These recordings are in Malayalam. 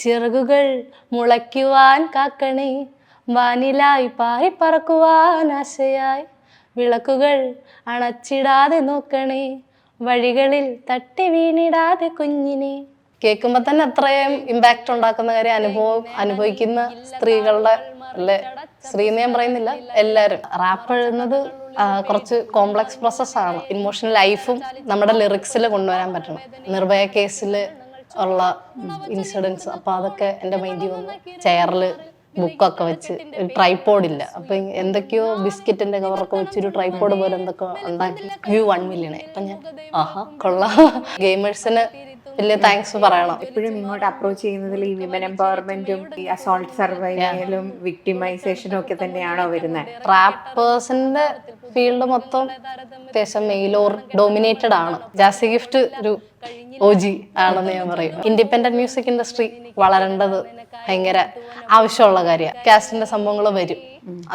ചിറകുകൾ മുളയ്ക്കുവാൻ കാക്കണേ, വാനിലായി പാറി പറക്കുവാൻ ആശയായി, വിളക്കുകൾ അണച്ചിടാതെ നോക്കണേ, വഴികളിൽ തട്ടി വീണിടാതെ കുഞ്ഞിനെ. കേൾക്കുമ്പോൾ തന്നെ അത്രയും ഇമ്പാക്റ്റ് ഉണ്ടാക്കുന്ന കാര്യം അനുഭവിക്കുന്ന സ്ത്രീകളുടെ അല്ലെ, സ്ത്രീ എന്ന് ഞാൻ പറയുന്നില്ല, എല്ലാവരും. റാപ്പ് എഴുതുന്നത് കുറച്ച് കോംപ്ലക്സ് പ്രോസസ്സാണ്. ഇമോഷണൽ ലൈഫും നമ്മുടെ ലിറിക്സിൽ കൊണ്ടുവരാൻ പറ്റണം. നിർഭയ കേസിൽ ഉള്ള ഇൻസിഡൻസ്, അപ്പൊ അതൊക്കെ എൻ്റെ മൈൻഡിൽ വന്നു. ചെയറിൽ ബുക്കൊക്കെ വെച്ച്, ട്രൈപോഡില്ല, അപ്പൊ എന്തൊക്കെയോ ബിസ്ക്കറ്റിന്റെ കവറൊക്കെ വെച്ച് ഒരു ട്രൈപോഡ് പോലെ എന്തൊക്കെ ഉണ്ടാക്കി. View 1 million. അപ്പൊ ഞാൻ കൊള്ളാം. ഗെയിമേഴ്സിന് വലിയ താങ്ക്സ് പറയണം. എപ്പോഴും ഇങ്ങോട്ട് അപ്രോച്ച് ചെയ്യുന്നതിൽ ഈ വിമൻ എംപവർമെന്റും ഈ അസോൾട്ട് സർവൈവലും വിക്ടിമൈസേഷനും ഒക്കെ തന്നെയാണോ വരുന്നത്? റാപ്പേഴ്സിന്റെ ഫീൽഡ് മൊത്തം അത്യാവശ്യം മെയിൽ ഓർ ഡോമിനേറ്റഡ് ആണ്. ജാസി ഗിഫ്റ്റ് ഒരു OG ആണെന്ന് ഞാൻ പറയും. ഇൻഡിപെൻഡന്റ് മ്യൂസിക് ഇൻഡസ്ട്രി വളരേണ്ടത് ഭയങ്കര ആവശ്യമുള്ള കാര്യമാണ്. കാസ്റ്റിന്റെ സംഭവങ്ങൾ വരും,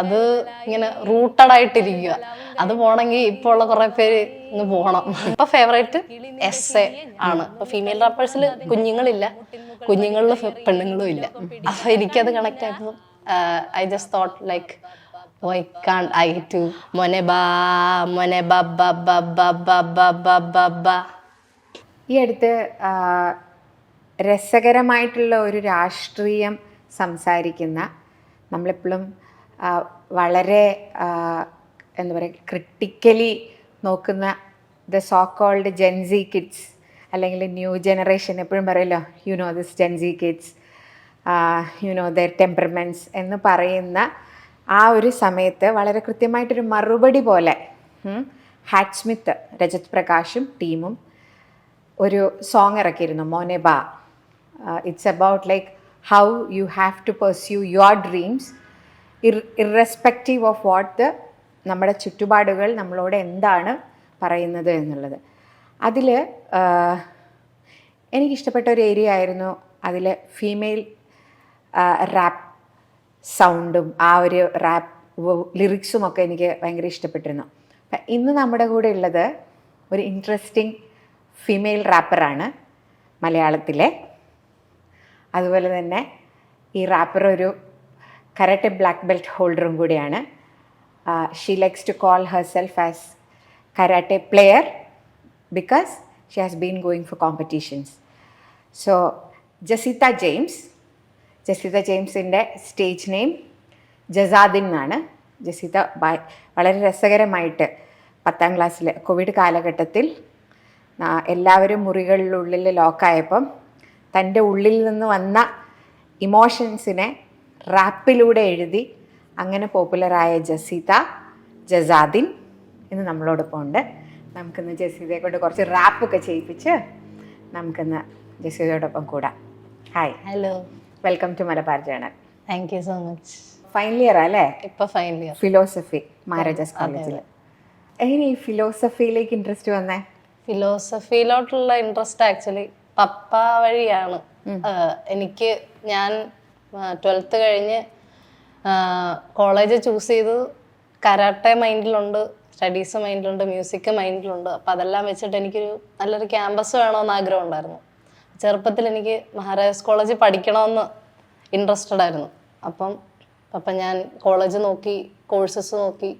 അത് ഇങ്ങനെ റൂട്ടഡ് ആയിട്ടിരിക്കുക. അത് പോണെങ്കിൽ ഇപ്പോൾ ഉള്ള കുറെ പേര് ഇങ്ങ് പോകണം. ഇപ്പൊ ഫേവറേറ്റ് SA ആണ്. ഇപ്പൊ ഫീമെയിൽ റാപ്പേഴ്സിൽ കുഞ്ഞുങ്ങളില്ല, കുഞ്ഞുങ്ങളിൽ പെണ്ണുങ്ങളും ഇല്ല. അപ്പൊ എനിക്കത് കണക്ട് ആയപ്പോൾ I just thought like why can't I too? മോനെ ബാ മോനെ ബാ ബാ ബാ ബാ ബാ ബാ ബാ ബാ ബാ. ഈ അടുത്ത് രസകരമായിട്ടുള്ള ഒരു രാഷ്ട്രീയം സംസാരിക്കുന്ന, നമ്മളെപ്പോഴും വളരെ എന്താ പറയുക, ക്രിട്ടിക്കലി നോക്കുന്ന the so called Gen Z kids അല്ലെങ്കിൽ ന്യൂ ജനറേഷൻ. എപ്പോഴും പറയല്ലോ, you know this Gen Z kids, you know their temperaments എന്ന് പറയുന്ന ആ ഒരു സമയത്ത് വളരെ കൃത്യമായിട്ടൊരു മറുപടി പോലെ ഹാറ്റ് സ്മിത്ത്, രജത് പ്രകാശും ടീമും ഒരു സോങ് ഇറക്കിയിരുന്നു, മോനെ ബാ. It's about like how you have to pursue your dreams irrespective of what നമ്മുടെ ചുറ്റുപാടുകൾ നമ്മളോട് എന്താണ് പറയുന്നത് എന്നുള്ളത്. അതിൽ എനിക്കിഷ്ടപ്പെട്ട ഒരു ഏരിയ ആയിരുന്നു അതിൽ ഫീമെയിൽ റാപ്പ് സൗണ്ടും ആ ഒരു റാപ്പ് ലിറിക്സും ഒക്കെ എനിക്ക് ഭയങ്കര ഇഷ്ടപ്പെട്ടിരുന്നു. ഇന്ന് നമ്മുടെ കൂടെ ഉള്ളത് ഒരു ഇൻട്രസ്റ്റിംഗ് ഫീമെയിൽ റാപ്പറാണ് മലയാളത്തിലെ. അതുപോലെ തന്നെ ഈ റാപ്പർ ഒരു കരാട്ടെ ബ്ലാക്ക് ബെൽറ്റ് ഹോൾഡറും കൂടിയാണ്. She likes to call herself as karate player because she has been going for competitions. So Jaseetha ജെയിംസിൻ്റെ സ്റ്റേജ് നെയിം ജസാദിൻ എന്നാണ്. ജസീത്ത വളരെ രസകരമായിട്ട് 10ാം ക്ലാസ്സിൽ കോവിഡ് കാലഘട്ടത്തിൽ എല്ലാവരും മുറികളിലുള്ളിൽ ലോക്കായപ്പം തൻ്റെ ഉള്ളിൽ നിന്ന് വന്ന ഇമോഷൻസിനെ റാപ്പിലൂടെ എഴുതി അങ്ങനെ പോപ്പുലറായ ജസാദിൻ ഇന്ന് നമ്മളോടൊപ്പം ഉണ്ട്. നമുക്കിന്ന് ജസീതയെ കൊണ്ട് കുറച്ച് റാപ്പൊക്കെ ചെയ്യിപ്പിച്ച് നമുക്കിന്ന് ജസീതയോടൊപ്പം കൂടാം. Hi, hello, welcome to Malabar journal. Thank you so much. Final year അല്ലേ? ഇപ്പൊ ഫൈനൽ ഇയർ ഫിലോസഫി, മഹാരാജാസ് കോളേജിൽ. എങ്ങനെ ഈ ഫിലോസഫിയിലേക്ക് ഇൻട്രസ്റ്റ് വന്നേ? ഫിലോസഫിയിലോട്ടുള്ള ഇൻട്രസ്റ്റ് ആക്ച്വലി പപ്പ വഴിയാണ്. ഞാൻ 12th കഴിഞ്ഞ് കോളേജ് ചൂസ് ചെയ്ത് കരാട്ടെ മൈൻഡിലുണ്ട്, സ്റ്റഡീസ് മൈൻഡിലുണ്ട്, മ്യൂസിക് മൈൻഡിലുണ്ട്. അപ്പം അതെല്ലാം വെച്ചിട്ട് എനിക്കൊരു നല്ലൊരു ക്യാമ്പസ് വേണമെന്ന് ആഗ്രഹം ഉണ്ടായിരുന്നു. ചെറുപ്പത്തിൽ എനിക്ക് മഹാരാജാസ് കോളേജിൽ പഠിക്കണമെന്ന് ഇൻട്രസ്റ്റഡ് ആയിരുന്നു. അപ്പം ഞാൻ കോളേജ് നോക്കി, കോഴ്സസ് നോക്കി.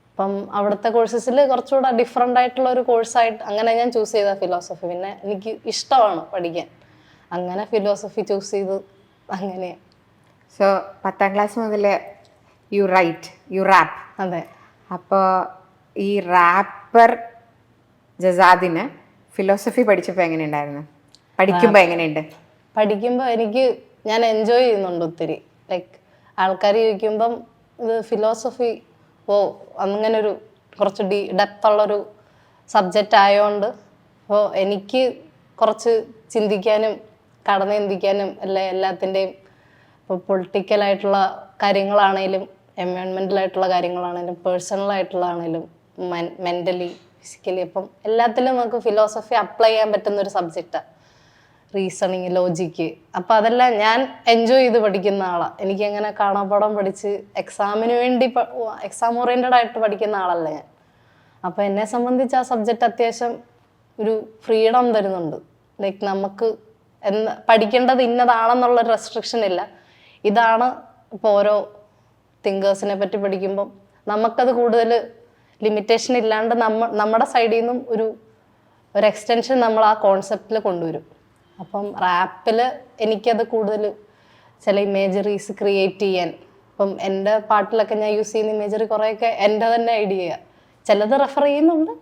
അപ്പം അവിടുത്തെ കോഴ്സസിൽ കുറച്ചുകൂടെ ഡിഫറെൻ്റ് ആയിട്ടുള്ള ഒരു കോഴ്സായിട്ട് അങ്ങനെ ഞാൻ ചൂസ് ചെയ്ത ഫിലോസഫി. പിന്നെ എനിക്ക് ഇഷ്ടമാണ് പഠിക്കാൻ, അങ്ങനെ ഫിലോസഫി ചൂസ് ചെയ്ത് അങ്ങനെയാണ്. സോ 10ാം ക്ലാസ് മുതൽ യു റാപ്പ്. അതെ. അപ്പോൾ ഈ റാപ്പർ ജസാദിന് ഫിലോസഫി പഠിച്ചപ്പോൾ എങ്ങനെയുണ്ടായിരുന്നു? പഠിക്കുമ്പോൾ എങ്ങനെയുണ്ട്? പഠിക്കുമ്പോൾ ഞാൻ എൻജോയ് ചെയ്യുന്നുണ്ട് ഒത്തിരി. ലൈക്ക് ആൾക്കാർ ചോദിക്കുമ്പം ഇത് ഫിലോസഫി അങ്ങനൊരു കുറച്ച് ഡെപ്തുള്ളൊരു സബ്ജക്റ്റ് ആയതുകൊണ്ട് അപ്പോൾ എനിക്ക് കുറച്ച് ചിന്തിക്കാനും കടന്നു ചിന്തിക്കാനും എല്ലാത്തിൻ്റെയും ഇപ്പോൾ പൊളിറ്റിക്കലായിട്ടുള്ള കാര്യങ്ങളാണേലും എൻവയോൺമെൻ്റലായിട്ടുള്ള കാര്യങ്ങളാണേലും പേഴ്സണലായിട്ടുള്ളതാണേലും മെൻ്റലി ഫിസിക്കലി, അപ്പം എല്ലാത്തിലും നമുക്ക് ഫിലോസഫി അപ്ലൈ ചെയ്യാൻ പറ്റുന്നൊരു സബ്ജക്റ്റാണ്. Reasoning, logic. അപ്പം അതെല്ലാം ഞാൻ എൻജോയ് ചെയ്ത് പഠിക്കുന്ന ആളാണ്. എനിക്കങ്ങനെ കാണാപ്പാടം പഠിച്ച് എക്സാമിന് വേണ്ടി എക്സാം ഓറിയൻറ്റഡ് ആയിട്ട് പഠിക്കുന്ന ആളല്ല ഞാൻ. അപ്പം എന്നെ സംബന്ധിച്ച് ആ സബ്ജക്റ്റ് അത്യാവശ്യം ഒരു ഫ്രീഡം തരുന്നുണ്ട്. ലൈക്ക് നമുക്ക് പഠിക്കേണ്ടത് ഇന്നതാണെന്നുള്ളൊരു റെസ്ട്രിക്ഷൻ ഇല്ല. ഇതാണ് ഇപ്പോൾ ഓരോ തിങ്കേഴ്സിനെ പറ്റി പഠിക്കുമ്പം നമുക്കത് കൂടുതൽ ലിമിറ്റേഷൻ ഇല്ലാണ്ട് നമ്മുടെ സൈഡിൽ നിന്നും ഒരു എക്സ്റ്റൻഷൻ നമ്മൾ ആ കോൺസെപ്റ്റിൽ കൊണ്ടുവരും. അപ്പം റാപ്പിൽ എനിക്കത് കൂടുതൽ ചില ഇമേജറീസ് ക്രിയേറ്റ് ചെയ്യാൻ, ഇപ്പം എൻ്റെ പാട്ടിലൊക്കെ ഞാൻ യൂസ് ചെയ്യുന്ന ഇമേജറി കുറേയൊക്കെ എൻ്റെ തന്നെ ഐഡിയ, ചിലത് റെഫർ ചെയ്യുന്നുണ്ട്.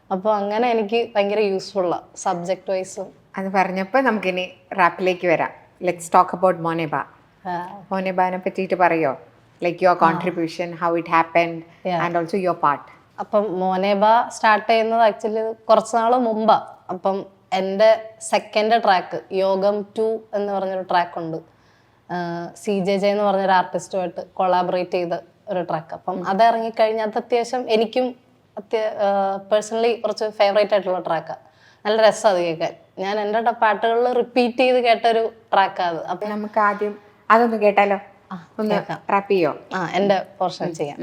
അപ്പോൾ അങ്ങനെ എനിക്ക് ഭയങ്കര യൂസ്ഫുള്ളാണ് സബ്ജക്റ്റ് വൈസും. അത് പറഞ്ഞപ്പോൾ നമുക്കിനി റാപ്പിലേക്ക് വരാം. Let's talk about Moneba. മോനെബാനെ പറ്റിയിട്ട് പറയോ? Like your contribution, how it happened and also your part. അപ്പം മോനെബ സ്റ്റാർട്ട് ചെയ്യുന്നത് ആക്ച്വലി കുറച്ച് നാൾ മുമ്പാണ്. അപ്പം എൻ്റെ സെക്കൻഡ് ട്രാക്ക് യോഗം 2 എന്ന് പറഞ്ഞൊരു ട്രാക്കുണ്ട്. CJJ എന്ന് പറഞ്ഞൊരു ആർട്ടിസ്റ്റുമായിട്ട് കൊളാബറേറ്റ് ചെയ്ത ഒരു ട്രാക്ക്. അപ്പം അത് ഇറങ്ങിക്കഴിഞ്ഞാൽ അത് അത്യാവശ്യം എനിക്കും പേഴ്സണലി കുറച്ച് ഫേവറേറ്റ് ആയിട്ടുള്ള ട്രാക്കാണ്. നല്ല രസമാണ് അത് കേൾക്കാൻ. ഞാൻ എൻ്റെ പാട്ടുകളിൽ റിപ്പീറ്റ് ചെയ്ത് കേട്ടൊരു ട്രാക്കാണ് അത്. അപ്പം നമുക്ക് ആദ്യം അതൊന്ന് കേട്ടാലോ? ഒന്ന് റാപ്പ് ചെയ്യോ? എൻ്റെ പോർഷൻ ചെയ്യാം.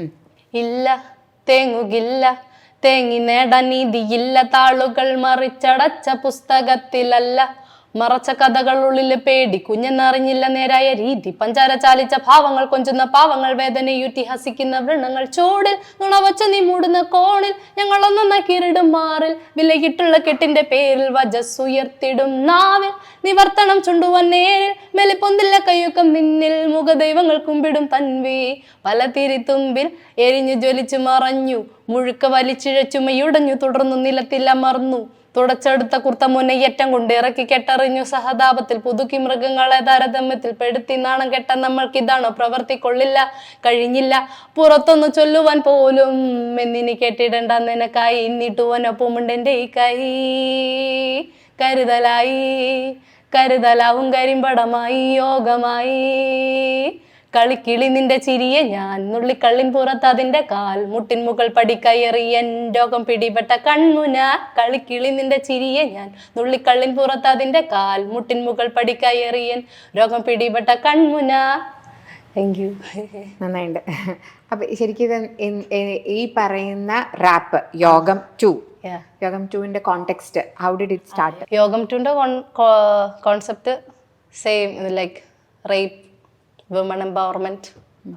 ഇല്ല തേങ്ങുകില്ല, തേങ്ങി നേടാൻ നീതിയില്ല, താളുകൾ മറിച്ചടച്ച പുസ്തകത്തിലല്ല, മറച്ച കഥകളുള്ളിൽ പേടി കുഞ്ഞെന്നറിഞ്ഞില്ല നേരായ രീതി, പഞ്ചാര ചാലിച്ച ഭാവങ്ങൾ കൊഞ്ചുന്ന പാവങ്ങൾ, വേദനയുറ്റി ഹസിക്കുന്ന വൃണങ്ങൾ, ചോടിൽ നുണവച്ച നീ മൂടുന്ന കോണിൽ, ഞങ്ങളൊന്നൊന്നാക്കിയിടും മാറിൽ, വിലയിട്ടുള്ള കെട്ടിന്റെ പേരിൽ വജസ്സുയർത്തിടും നാവിൽ, നിവർത്തണം ചുണ്ടുവൻ നേരിൽ, മെലിപ്പൊന്തില്ല കയ്യൊക്കം നിന്നിൽ, മുഖദൈവങ്ങൾ കുമ്പിടും തൻവി, പല തിരിത്തുമ്പിൽ എരിഞ്ഞു ജ്വലിച്ചു മറഞ്ഞു, മുഴുക്ക വലിച്ചിഴച്ചുമയുടഞ്ഞു, തുടർന്നു നിലത്തിലമർന്നു, തുടച്ചെടുത്ത കുർത്ത മുന്നയ്യറ്റം കൊണ്ട് ഇറക്കി കെട്ടറിഞ്ഞു സഹതാപത്തിൽ, പുതുക്കി മൃഗങ്ങളെ താരതമ്യത്തിൽ പെടുത്തി നാണം കെട്ട നമ്മൾക്കിതാണോ പ്രവർത്തി, കൊള്ളില്ല കഴിഞ്ഞില്ല പുറത്തൊന്നു ചൊല്ലുവാൻ പോലും, എന്നിനി കേട്ടിടണ്ട നിനക്കായി ഇന്നിട്ടുവനൊപ്പമുണ്ട് എൻ്റെ ഈ കൈ, കരുതലാവും കരിമ്പടമായി യോഗമായി, കളിക്കിളി നിന്റെ ചിരിയെ ഞാൻ, നുള്ളിക്കള്ളിൻ പുറത്ത് അതിന്റെ കാൽ, മുട്ടിൻ മുകൾ പടിക്കയറിയൻ രോഗം പിടിപെട്ട കൺമുന, കളിക്കിളി നിന്റെ ചിരിയെ ഞാൻ, നുള്ളിക്കള്ളിൻ പുറത്ത് അതിന്റെ കാൽ, മുട്ടിൻ മുകൾ പടിക്കയറിയൻ രോഗം പിടിപെട്ട കൺമുന. Thank you. നന്നായിട്ടുണ്ട്. അപ്പൊ ശരിക്കും ഈ പറയുന്ന റാപ്പ് യോഗം 2, യോഗം 2ന്റെ context, how did it start? യോഗം 2ന്റെ concept same, like rape, women empowerment.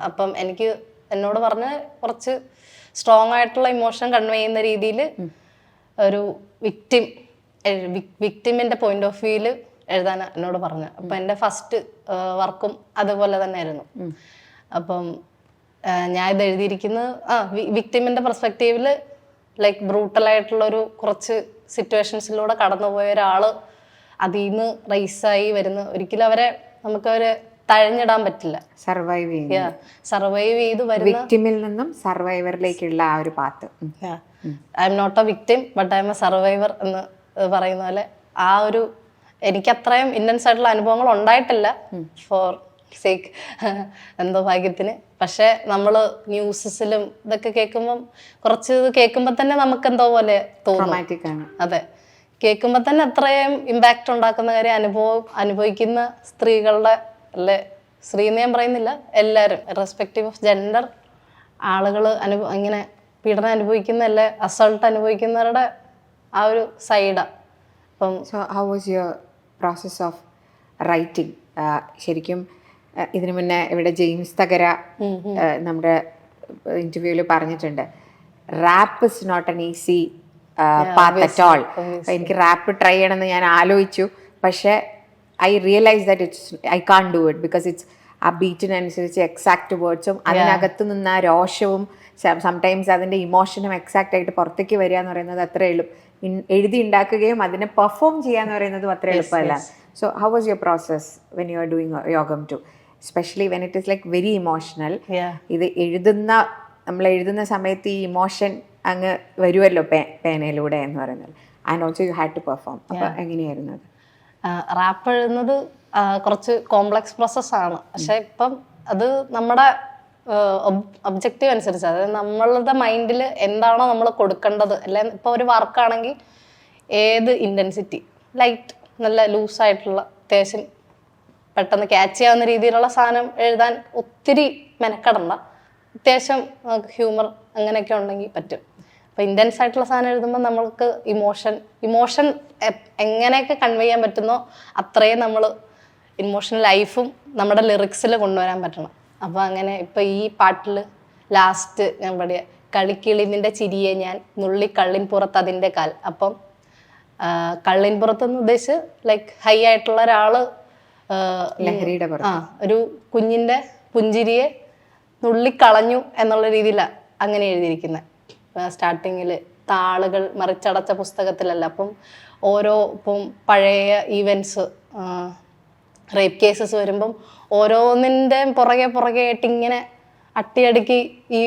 അപ്പം എനിക്ക് എന്നോട് പറഞ്ഞ കുറച്ച് സ്ട്രോങ് ആയിട്ടുള്ള ഇമോഷൻ കൺവേ ചെയ്യുന്ന രീതിയിൽ ഒരു വിക്ടിമിൻ്റെ പോയിന്റ് ഓഫ് വ്യൂവിൽ എഴുതാൻ എന്നോട് പറഞ്ഞു. അപ്പം എൻ്റെ ഫസ്റ്റ് വർക്കും അതുപോലെ തന്നെ ആയിരുന്നു. അപ്പം ഞാൻ ഇത് എഴുതിയിരിക്കുന്നത് വിക്ടിമിൻ്റെ പെർസ്പെക്റ്റീവിൽ, ലൈക്ക് ബ്രൂട്ടലായിട്ടുള്ളൊരു കുറച്ച് സിറ്റുവേഷൻസിലൂടെ കടന്നുപോയ ഒരാൾ അതിൽ നിന്ന് റൈസായി വരുന്ന, ഒരിക്കലും നമുക്കവരെ തഴഞ്ഞിടാൻ പറ്റില്ല. സർവൈവ് ചെയ്ത് വരുന്ന വിക്ടിമിൽ നിന്നും സർവൈവറിലേക്കുള്ള ആ ഒരു path. I'm not a victim but I'm a survivor എന്ന് പറയുന്ന പോലെ, ആ ഒരു എനിക്ക് അത്രയും ഇന്റൻസ് ആയിട്ടുള്ള അനുഭവങ്ങൾ ഉണ്ടായിട്ടില്ല ഫോർ സേക്ക് എന്തോ ഭാഗ്യത്തിന്. പക്ഷെ നമ്മൾ ന്യൂസസിലും ഇതൊക്കെ കേൾക്കുമ്പം കുറച്ച് കേൾക്കുമ്പോൾ തന്നെ നമുക്ക് എന്തോ പോലെ തോന്നും. അതെ, കേൾക്കുമ്പോൾ തന്നെ അത്രയും ഇമ്പാക്റ്റ് ഉണ്ടാക്കുന്ന കാര്യം അനുഭവിക്കുന്ന സ്ത്രീകളുടെ, അല്ലെ സ്ത്രീ എന്ന് ഞാൻ പറയുന്നില്ല, എല്ലാവരും റെസ്പെക്റ്റീവ് ഓഫ് ജെൻഡർ ആളുകൾ ഇങ്ങനെ പീഡനം അനുഭവിക്കുന്ന, അല്ലെ അസൾട്ട് അനുഭവിക്കുന്നവരുടെ ആ ഒരു സൈഡാണ്. അപ്പം so how was your process of writing? ശരിക്കും ഇതിനു മുന്നേ ഇവിടെ ജെയിംസ് തകര നമ്മുടെ ഇന്റർവ്യൂവിൽ പറഞ്ഞിട്ടുണ്ട്, rap is not an easy path at all. എനിക്ക് റാപ്പ് ട്രൈ ചെയ്യണമെന്ന് ഞാൻ ആലോചിച്ചു, പക്ഷേ I realized that I can't do it because it's ആ ബീറ്റിനനുസരിച്ച് എക്സാക്ട് വേർഡ്സും അതിനകത്ത് നിന്ന് ആ രോഷവും സംടൈംസ് അതിൻ്റെ ഇമോഷനും എക്സാക്റ്റ് ആയിട്ട് പുറത്തേക്ക് വരിക എന്ന് പറയുന്നത് അത്ര എഴുതി ഉണ്ടാക്കുകയും അതിനെ പെർഫോം ചെയ്യുക എന്ന് പറയുന്നതും അത്ര എളുപ്പമല്ല. So how was your process when you are doing യോഗം 2, especially when it is like very emotional? ഇത് നമ്മൾ എഴുതുന്ന സമയത്ത് ഈ ഇമോഷൻ അങ്ങ് വരുമല്ലോ പേനയിലൂടെ എന്ന് പറയുന്നത്, and also you had to perform. അപ്പോൾ എങ്ങനെയായിരുന്നു അത്? റാപ്പ് എഴുതുന്നത് കുറച്ച് കോംപ്ലക്സ് പ്രോസസ്സാണ്. പക്ഷെ ഇപ്പം അത് നമ്മുടെ ഒബ്ജക്റ്റീവ് അനുസരിച്ച്, അതായത് നമ്മളുടെ മൈൻഡിൽ എന്താണോ നമ്മൾ കൊടുക്കേണ്ടത്, അല്ലെങ്കിൽ ഇപ്പോൾ ഒരു വർക്കാണെങ്കിൽ ഏത് ഇൻറ്റൻസിറ്റി, ലൈറ്റ് നല്ല ലൂസായിട്ടുള്ള അത്യാവശ്യം പെട്ടെന്ന് ക്യാച്ച് ചെയ്യാവുന്ന രീതിയിലുള്ള സാധനം എഴുതാൻ ഒത്തിരി മെനക്കെടണ്ട, അത്യാവശ്യം ഹ്യൂമർ അങ്ങനെയൊക്കെ ഉണ്ടെങ്കിൽ പറ്റും. അപ്പോൾ ഇൻറ്റൻസ് ആയിട്ടുള്ള സാധനം എഴുതുമ്പോൾ നമ്മൾക്ക് ഇമോഷൻ എങ്ങനെയൊക്കെ കൺവേ ചെയ്യാൻ പറ്റുന്നോ അത്രയും നമ്മൾ ഇമോഷൻ ലൈഫും നമ്മുടെ ലിറിക്സിൽ കൊണ്ടുവരാൻ പറ്റണം. അപ്പോൾ അങ്ങനെ ഇപ്പോൾ ഈ പാട്ടിൽ ലാസ്റ്റ് ഞാൻ പറയാ കളിക്കിളി നിന്റെ ചിരിയെ ഞാൻ നുള്ളി കള്ളിൻ പുറത്ത് അതിൻ്റെ കാൽ. അപ്പം കള്ളിൻ പുറത്തെന്ന് ഉദ്ദേശിച്ച് ലൈക്ക് ഹൈ ആയിട്ടുള്ള ഒരാള് ലഹരിയുടെ ഒരു കുഞ്ഞിൻ്റെ പുഞ്ചിരിയെ നുള്ളിക്കളഞ്ഞു എന്നുള്ള രീതിയിലാണ് അങ്ങനെ എഴുതിയിരിക്കുന്നത്. സ്റ്റാർട്ടിങ്ങിൽ താളുകൾ മറിച്ചടച്ച പുസ്തകത്തിലല്ല. അപ്പം ഇപ്പം പഴയ ഈവൻസ് റേപ്പ് കേസസ് വരുമ്പം ഓരോന്നിൻ്റെ പുറകെ ആയിട്ട് ഇങ്ങനെ അട്ടിയടുക്കി ഈ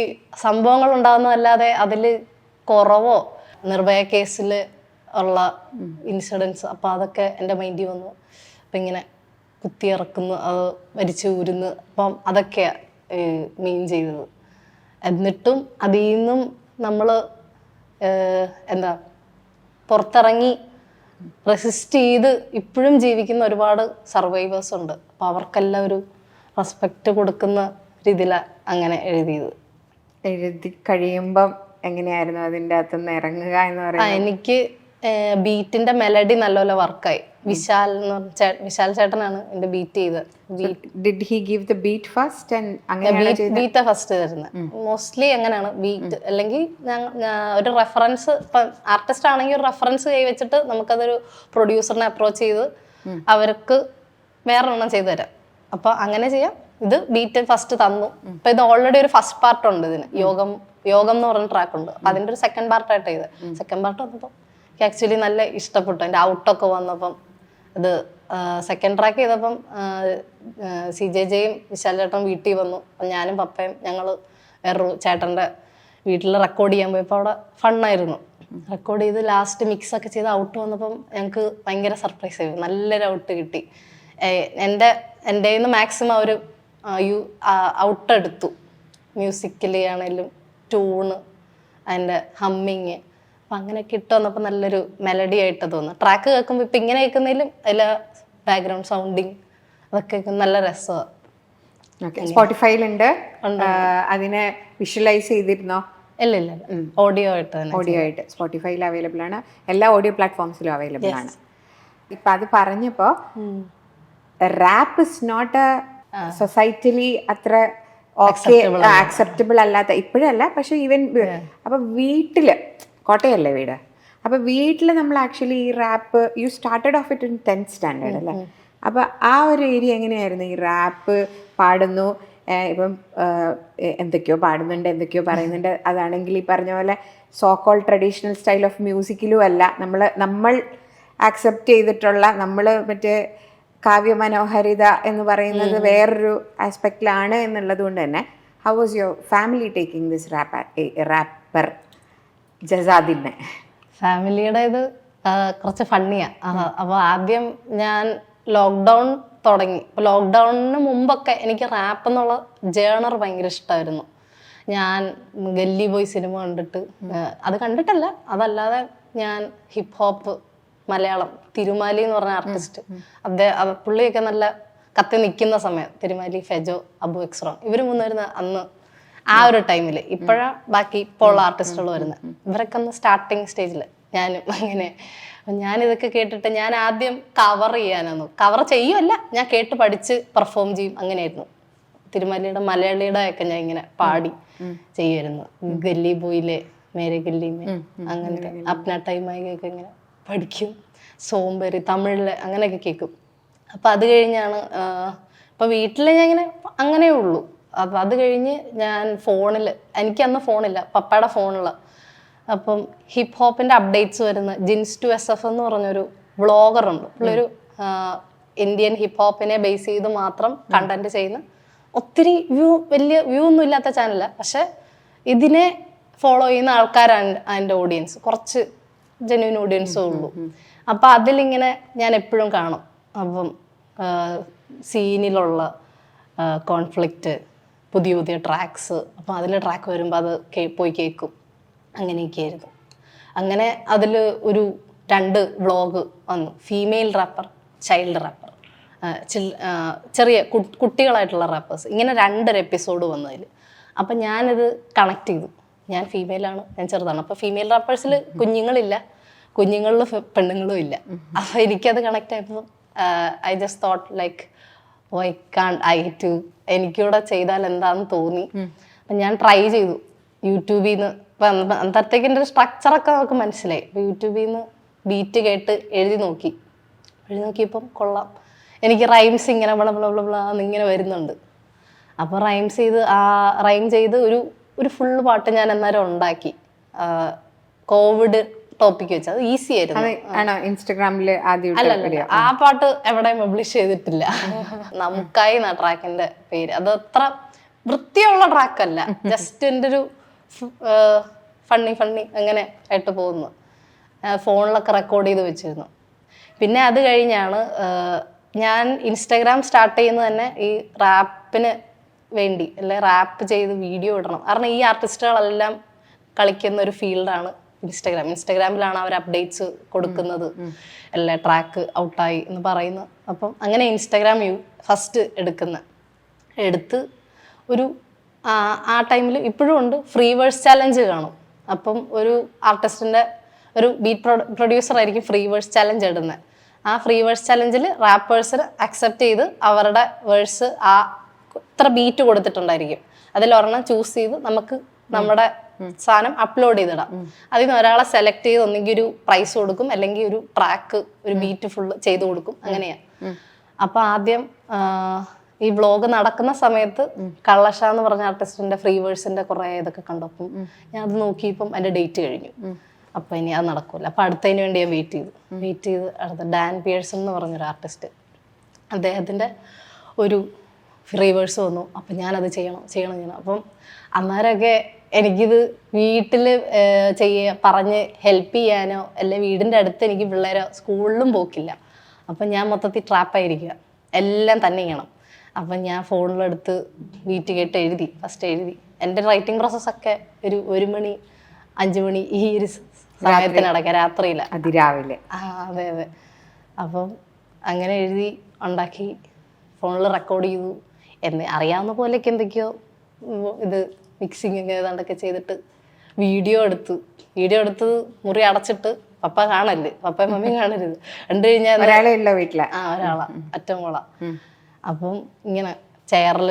സംഭവങ്ങൾ ഉണ്ടാകുന്നതല്ലാതെ അതിൽ കുറവോ നിർഭയ കേസിൽ ഉള്ള ഇൻസിഡൻസ് അപ്പോൾ അതൊക്കെ എൻ്റെ മൈൻഡിൽ വന്നു. അപ്പം ഇങ്ങനെ കുത്തിയിറക്കുന്നു, അത് വലിച്ചു ഊരുന്നു. അപ്പം അതൊക്കെയാണ് മീൻ ചെയ്തത്. എന്നിട്ടും അതിൽ നിന്നും നമ്മൾ എന്താ പുറത്തിറങ്ങി റെസിസ്റ്റ് ചെയ്ത് ഇപ്പോഴും ജീവിക്കുന്ന ഒരുപാട് സർവൈവേഴ്സ് ഉണ്ട്. അപ്പോൾ അവർക്കെല്ലാം ഒരു റെസ്പെക്റ്റ് കൊടുക്കുന്ന രീതിയിലാണ് അങ്ങനെ എഴുതിയത്. എഴുതി കഴിയുമ്പം എങ്ങനെയായിരുന്നു അതിൻ്റെ അകത്തുനിന്ന് ഇറങ്ങുക എന്ന് പറയുന്നത്? എനിക്ക് ബീറ്റിന്റെ മെലഡി നല്ലപോലെ വർക്കായി. വിശാൽ ചേട്ടനാണ് എന്റെ ബീറ്റ് ചെയ്തത്. Did he give the beat first and beat first തരുന്നത് മോസ്റ്റ്ലി അങ്ങനെയാണ്. ബീറ്റ് അല്ലെങ്കിൽ ഒരു റെഫറൻസ്, ഇപ്പം ആർട്ടിസ്റ്റ് ആണെങ്കിൽ ഒരു റെഫറൻസ് കൈവച്ചിട്ട് നമുക്കതൊരു പ്രൊഡ്യൂസറിനെ അപ്രോച്ച് ചെയ്ത് അവർക്ക് വേറൊരെണ്ണം ചെയ്തു തരാം. അപ്പൊ അങ്ങനെ ചെയ്യാം. ഇത് ബീറ്റ് ഫസ്റ്റ് തന്നു. ഇപ്പൊ ഇത് ഓൾറെഡി ഒരു ഫസ്റ്റ് പാർട്ട് ഉണ്ട് ഇതിന്, യോഗം എന്ന് പറഞ്ഞ ട്രാക്ക് ഉണ്ട്. അപ്പൊ അതിന്റെ ഒരു സെക്കൻഡ് പാർട്ടായിട്ട് ചെയ്ത് സെക്കൻഡ് പാർട്ട് വന്നപ്പോൾ എനിക്ക് ആക്ച്വലി നല്ല ഇഷ്ടപ്പെട്ടു. എൻ്റെ ഔട്ടൊക്കെ വന്നപ്പം അത് സെക്കൻഡ് ട്രാക്ക് ചെയ്തപ്പം CJJയും വിശാൽ ചേട്ടൻ വീട്ടിൽ വന്നു. അപ്പം ഞാനും പപ്പയും ഞങ്ങൾ വേറൊരു ചേട്ടൻ്റെ വീട്ടിൽ റെക്കോർഡ് ചെയ്യാൻ പോയപ്പോൾ അവിടെ ഫണ്ണായിരുന്നു. റെക്കോർഡ് ചെയ്ത് ലാസ്റ്റ് മിക്സൊക്കെ ചെയ്ത് ഔട്ട് വന്നപ്പം ഞങ്ങൾക്ക് ഭയങ്കര സർപ്രൈസ് ആയി. നല്ലൊരു ഔട്ട് കിട്ടി. എൻ്റെ നിന്ന് മാക്സിമം ഒരു ഔട്ട് എടുത്തു. മ്യൂസിക്കലി ആണെങ്കിലും ട്യൂണ്, അതിൻ്റെ ഹമ്മിങ്, അപ്പം അങ്ങനെ കിട്ടുമെന്നപ്പോൾ നല്ലൊരു മെലഡി ആയിട്ട് തോന്നുന്നു. ട്രാക്ക് കേൾക്കുമ്പോൾ ഇപ്പം ഇങ്ങനെ കേൾക്കുന്നതിലും അതിൽ ബാക്ക്ഗ്രൗണ്ട് സൗണ്ടിങ് അതൊക്കെ നല്ല രസമാണ്. സ്പോട്ടിഫൈയിലുണ്ട്. അതിനെ വിഷ്വലൈസ് ചെയ്തിരുന്നോ? ഇല്ല ഓഡിയോ ആയിട്ട് സ്പോട്ടിഫൈയിൽ അവൈലബിൾ ആണ്. എല്ലാ ഓഡിയോ പ്ലാറ്റ്ഫോംസിലും അവൈലബിൾ ആണ്. ഇപ്പം അത് പറഞ്ഞപ്പോൾ റാപ്പ് ഇസ് നോട്ട് എ സൊസൈറ്റലി അത്ര ആക്സെപ്റ്റബിൾ അല്ലാത്ത, ഇപ്പോഴല്ല പക്ഷെ ഈവൻ അപ്പൊ വീട്ടില്, കോട്ടയല്ലേ വീട്, അപ്പൊ വീട്ടില് നമ്മൾ ആക്ച്വലി ഈ rap you started off it in 10th standard അല്ലേ? അപ്പൊ ആ ഒരു ഏരിയ എങ്ങനെയായിരുന്നു? ഈ റാപ്പ് പാടുന്നു, ഇപ്പം എന്തൊക്കെയോ പാടുന്നുണ്ട്, എന്തൊക്കെയോ പറയുന്നുണ്ട്. അതാണെങ്കിൽ ഈ പറഞ്ഞ പോലെ സോക്കോൾ ട്രഡീഷണൽ സ്റ്റൈൽ ഓഫ് മ്യൂസിക്കിലും അല്ല, നമ്മൾ ആക്സെപ്റ്റ് ചെയ്തിട്ടുള്ള, നമ്മൾ മറ്റേ കാവ്യമനോഹരിത എന്ന് പറയുന്നത് വേറൊരു ആസ്പെക്റ്റിലാണ് എന്നുള്ളത് കൊണ്ട് തന്നെ how was your family taking this rapper ജസാദിനെ? ഫാമിലിയുടെ ഇത് കുറച്ച് ഫണ്ണിയാണ്. അപ്പോൾ ആദ്യം ഞാൻ ലോക്ക്ഡൗൺ തുടങ്ങി. അപ്പോൾ ലോക്ക്ഡൗണിന് മുമ്പൊക്കെ എനിക്ക് റാപ്പ് എന്നുള്ള ജേണർ ഭയങ്കര ഇഷ്ടമായിരുന്നു. ഞാൻ ഗല്ലി ബോയ് സിനിമ കണ്ടിട്ട്, അത് കണ്ടിട്ടല്ല, അതല്ലാതെ ഞാൻ ഹിപ്പ് ഹോപ്പ് മലയാളം, തിരുമാലി എന്ന് പറഞ്ഞ ആർട്ടിസ്റ്റ്, പുള്ളിയൊക്കെ നല്ല കത്തി നിൽക്കുന്ന സമയം, തിരുമാലി, ഫെജോ, അബു എക്സ്റോൺ, ഇവർ മൂന്നുവരുന്ന അന്ന് ആ ഒരു ടൈമിൽ. ഇപ്പോഴാ ബാക്കി ഇപ്പോൾ ഉള്ള ആർട്ടിസ്റ്റുകൾ വരുന്നത്. ഇവരൊക്കെ ഒന്ന് സ്റ്റാർട്ടിങ് സ്റ്റേജിൽ, ഞാനും അങ്ങനെ. ഞാനിതൊക്കെ കേട്ടിട്ട് ഞാൻ ആദ്യം കവർ ചെയ്യുമല്ല, ഞാൻ കേട്ട് പഠിച്ച് പെർഫോം ചെയ്യും, അങ്ങനെയായിരുന്നു. തിരുമലയുടെ മലയാളിയുടെ ഒക്കെ ഞാൻ ഇങ്ങനെ പാടി ചെയ്യുമായിരുന്നു. ഗല്ലി ബോയിലെ മേരെ ഗല്ലി മേ, അങ്ങനത്തെ അപ്ന ടൈമായൊക്കെ ഇങ്ങനെ പഠിക്കും. സോംബരി തമിഴില് അങ്ങനെയൊക്കെ കേൾക്കും. അപ്പം അത് കഴിഞ്ഞാണ് ഇപ്പം വീട്ടിൽ ഞാൻ ഇങ്ങനെ അങ്ങനെ ഉള്ളൂ. അപ്പം അത് കഴിഞ്ഞ് ഞാൻ ഫോണിൽ, എനിക്കന്ന് ഫോണില്ല, പപ്പയുടെ ഫോണിൽ, അപ്പം ഹിപ്പ് ഹോപ്പിൻ്റെ അപ്ഡേറ്റ്സ് വരുന്ന ജിൻസ് ടു SF എന്ന് പറഞ്ഞൊരു വ്ളോഗറുണ്ട്. പുള്ളിയൊരു ഇന്ത്യൻ ഹിപ്പ് ഹോപ്പിനെ ബേസ് ചെയ്ത് മാത്രം കണ്ടന്റ് ചെയ്യുന്ന, ഒത്തിരി വലിയ വ്യൂ ഒന്നും ഇല്ലാത്ത ചാനലാണ്, പക്ഷെ ഇതിനെ ഫോളോ ചെയ്യുന്ന ആൾക്കാരാണ് അതിൻ്റെ ഓഡിയൻസ്, കുറച്ച് ജെന്യൂൻ ഓഡിയൻസേ ഉള്ളൂ. അപ്പം അതിലിങ്ങനെ ഞാൻ എപ്പോഴും കാണും. അപ്പം സീനിലുള്ള കോൺഫ്ലിക്റ്റ്, പുതിയ ട്രാക്സ്, അപ്പം അതിൽ ട്രാക്ക് വരുമ്പോൾ അത് പോയി കേൾക്കും, അങ്ങനെയൊക്കെയായിരുന്നു. അങ്ങനെ അതിൽ ഒരു 2 വ്ളോഗ് വന്നു, ഫീമെയിൽ റാപ്പർ, ചൈൽഡ് റാപ്പർ, ചെറിയ കുട്ടികളായിട്ടുള്ള റാപ്പേഴ്സ്, ഇങ്ങനെ 2 എപ്പിസോഡ് വന്നതിൽ. അപ്പം ഞാനിത് കണക്ട് ചെയ്തു. ഞാൻ ഫീമെയിലാണ്, ഞാൻ ചെറുതാണ്. അപ്പോൾ ഫീമെയിൽ റാപ്പേഴ്സിൽ കുഞ്ഞുങ്ങളില്ല, കുഞ്ഞുങ്ങളിൽ പെണ്ണുങ്ങളും ഇല്ല. അപ്പോൾ എനിക്കത് കണക്ട് ആയപ്പോൾ I just thought like why can't I too, എനിക്കൂടെ ചെയ്താൽ എന്താണെന്ന് തോന്നി. അപ്പം ഞാൻ ട്രൈ ചെയ്തു യൂട്യൂബിൽ നിന്ന്. അപ്പം അന്നത്തേക്ക് എൻ്റെ ഒരു സ്ട്രക്ചറൊക്കെ നമുക്ക് മനസ്സിലായി. അപ്പോൾ യൂട്യൂബിൽ നിന്ന് ബീറ്റ് കേട്ട് എഴുതി നോക്കിയപ്പം കൊള്ളാം. എനിക്ക് റൈംസ് ഇങ്ങനെ ഇങ്ങനെ വരുന്നുണ്ട്. അപ്പോൾ റൈം ചെയ്ത് ഒരു ഫുള്ള് പാട്ട് ഞാൻ അന്നേരം ഉണ്ടാക്കി. കോവിഡ് ടോപ്പിക് വെച്ച്, അത് ഈസി ആയിരുന്നു. ഇൻസ്റ്റാഗ്രാമിൽ അല്ലല്ല, ആ പാട്ട് എവിടെയും പബ്ലിഷ് ചെയ്തിട്ടില്ല. നമുക്കായി എന്നാ ട്രാക്കിന്റെ പേര്. അത് അത്ര വൃത്തിയുള്ള ട്രാക്കല്ല, ജസ്റ്റ് എൻ്റെ ഒരു ഫണ്ണി അങ്ങനെ ആയിട്ട് പോകുന്നു. ഫോണിലൊക്കെ റെക്കോർഡ് ചെയ്ത് വെച്ചിരുന്നു. പിന്നെ അത് കഴിഞ്ഞാണ് ഞാൻ ഇൻസ്റ്റാഗ്രാം സ്റ്റാർട്ട് ചെയ്യുന്നത് തന്നെ ഈ റാപ്പിന് വേണ്ടി, അല്ലെ റാപ്പ് ചെയ്ത് വീഡിയോ ഇടണം. കാരണം ഈ ആർട്ടിസ്റ്റുകളെല്ലാം കളിക്കുന്ന ഒരു ഫീൽഡാണ് ഇൻസ്റ്റാഗ്രാമിലാണ് അവർ അപ്ഡേറ്റ്സ് കൊടുക്കുന്നത്, അല്ലെ ട്രാക്ക് ഔട്ടായി എന്ന് പറയുന്നത്. അപ്പം അങ്ങനെ ഇൻസ്റ്റാഗ്രാം ഫസ്റ്റ് എടുത്ത് ഒരു ആ ടൈമിൽ ഇപ്പോഴും ഉണ്ട്, ഫ്രീ വേഴ്സ് ചാലഞ്ച് കാണും. അപ്പം ഒരു ആർട്ടിസ്റ്റിൻ്റെ ഒരു ബീറ്റ് പ്രൊഡ്യൂസർ ആയിരിക്കും ഫ്രീ വേഴ്സ് ചാലഞ്ച് ഇടുന്നത്. ആ ഫ്രീ വേഴ്സ് ചാലഞ്ചിൽ റാപ്പേഴ്സിന് അക്സെപ്റ്റ് ചെയ്ത് അവരുടെ വേഴ്സ് ഇത്ര ബീറ്റ് കൊടുത്തിട്ടുണ്ടായിരിക്കും. അതിലൊരെണ്ണം ചൂസ് ചെയ്ത് നമുക്ക് നമ്മുടെ സാധനം അപ്ലോഡ് ചെയ്തിടാം. അതിൽ നിന്ന് ഒരാളെ സെലക്ട് ചെയ്ത് ഒന്നെങ്കിൽ ഒരു പ്രൈസ് കൊടുക്കും, അല്ലെങ്കിൽ ഒരു ട്രാക്ക് ഒരു ബീറ്റ് ഫുള്ള് ചെയ്ത് കൊടുക്കും. അങ്ങനെയാ. അപ്പൊ ആദ്യം ഈ വ്ളോഗ് നടക്കുന്ന സമയത്ത് കള്ളഷ എന്ന് പറഞ്ഞ ആർട്ടിസ്റ്റിന്റെ ഫ്രീ വേഴ്സിന്റെ കുറെ ഇതൊക്കെ കണ്ടപ്പം ഞാൻ അത് നോക്കിയപ്പം അതിന്റെ ഡേറ്റ് കഴിഞ്ഞു. അപ്പൊ ഇനി അത് നടക്കൂല. അപ്പൊ അടുത്തതിന് വേണ്ടി ഞാൻ വെയിറ്റ് ചെയ്ത് അടുത്ത ഡാൻ പിയേഴ്സൺ എന്ന് പറഞ്ഞൊരു ആർട്ടിസ്റ്റ്, അദ്ദേഹത്തിന്റെ ഒരു ഫ്രീ വേഴ്സ് വന്നു. അപ്പം ഞാനത് ചെയ്യണം. അപ്പം അന്നേരമൊക്കെ എനിക്കിത് വീട്ടിൽ പറഞ്ഞ് ഹെൽപ്പ് ചെയ്യാനോ അല്ലെ വീടിൻ്റെ അടുത്ത് എനിക്ക് പിള്ളേരോ സ്കൂളിലും പോക്കില്ല. അപ്പം ഞാൻ മൊത്തത്തിൽ ട്രാപ്പായിരിക്കുക, എല്ലാം തന്നെ ചെയ്യണം. അപ്പം ഞാൻ ഫോണിലെടുത്ത് ബീറ്റ് കേട്ട് ഫസ്റ്റ് എഴുതി. എൻ്റെ റൈറ്റിംഗ് പ്രോസസ്സൊക്കെ ഒരു 1 മണി 5 മണി ഈ ഒരു സമയത്തിനടക്ക, രാത്രിയില്ല, അതിരാവിലെ. അതെ. അപ്പം അങ്ങനെ എഴുതി ഉണ്ടാക്കി ഫോണിൽ റെക്കോർഡ് ചെയ്തു. അറിയാവുന്ന പോലെയൊക്കെ എന്തൊക്കെയോ ഇത് മിക്സിങ് ഒക്കെ ഏതാണ്ടൊക്കെ ചെയ്തിട്ട് വീഡിയോ എടുത്ത് മുറി അടച്ചിട്ട് പപ്പ കാണല്ലേ, പപ്പയും മമ്മിയും കാണരുത്. കണ്ടു കഴിഞ്ഞാൽ ഒരാളെ വീട്ടിലെ ഒരാളാ, ഒറ്റമോളാ. അപ്പം ഇങ്ങനെ ചെയറിൽ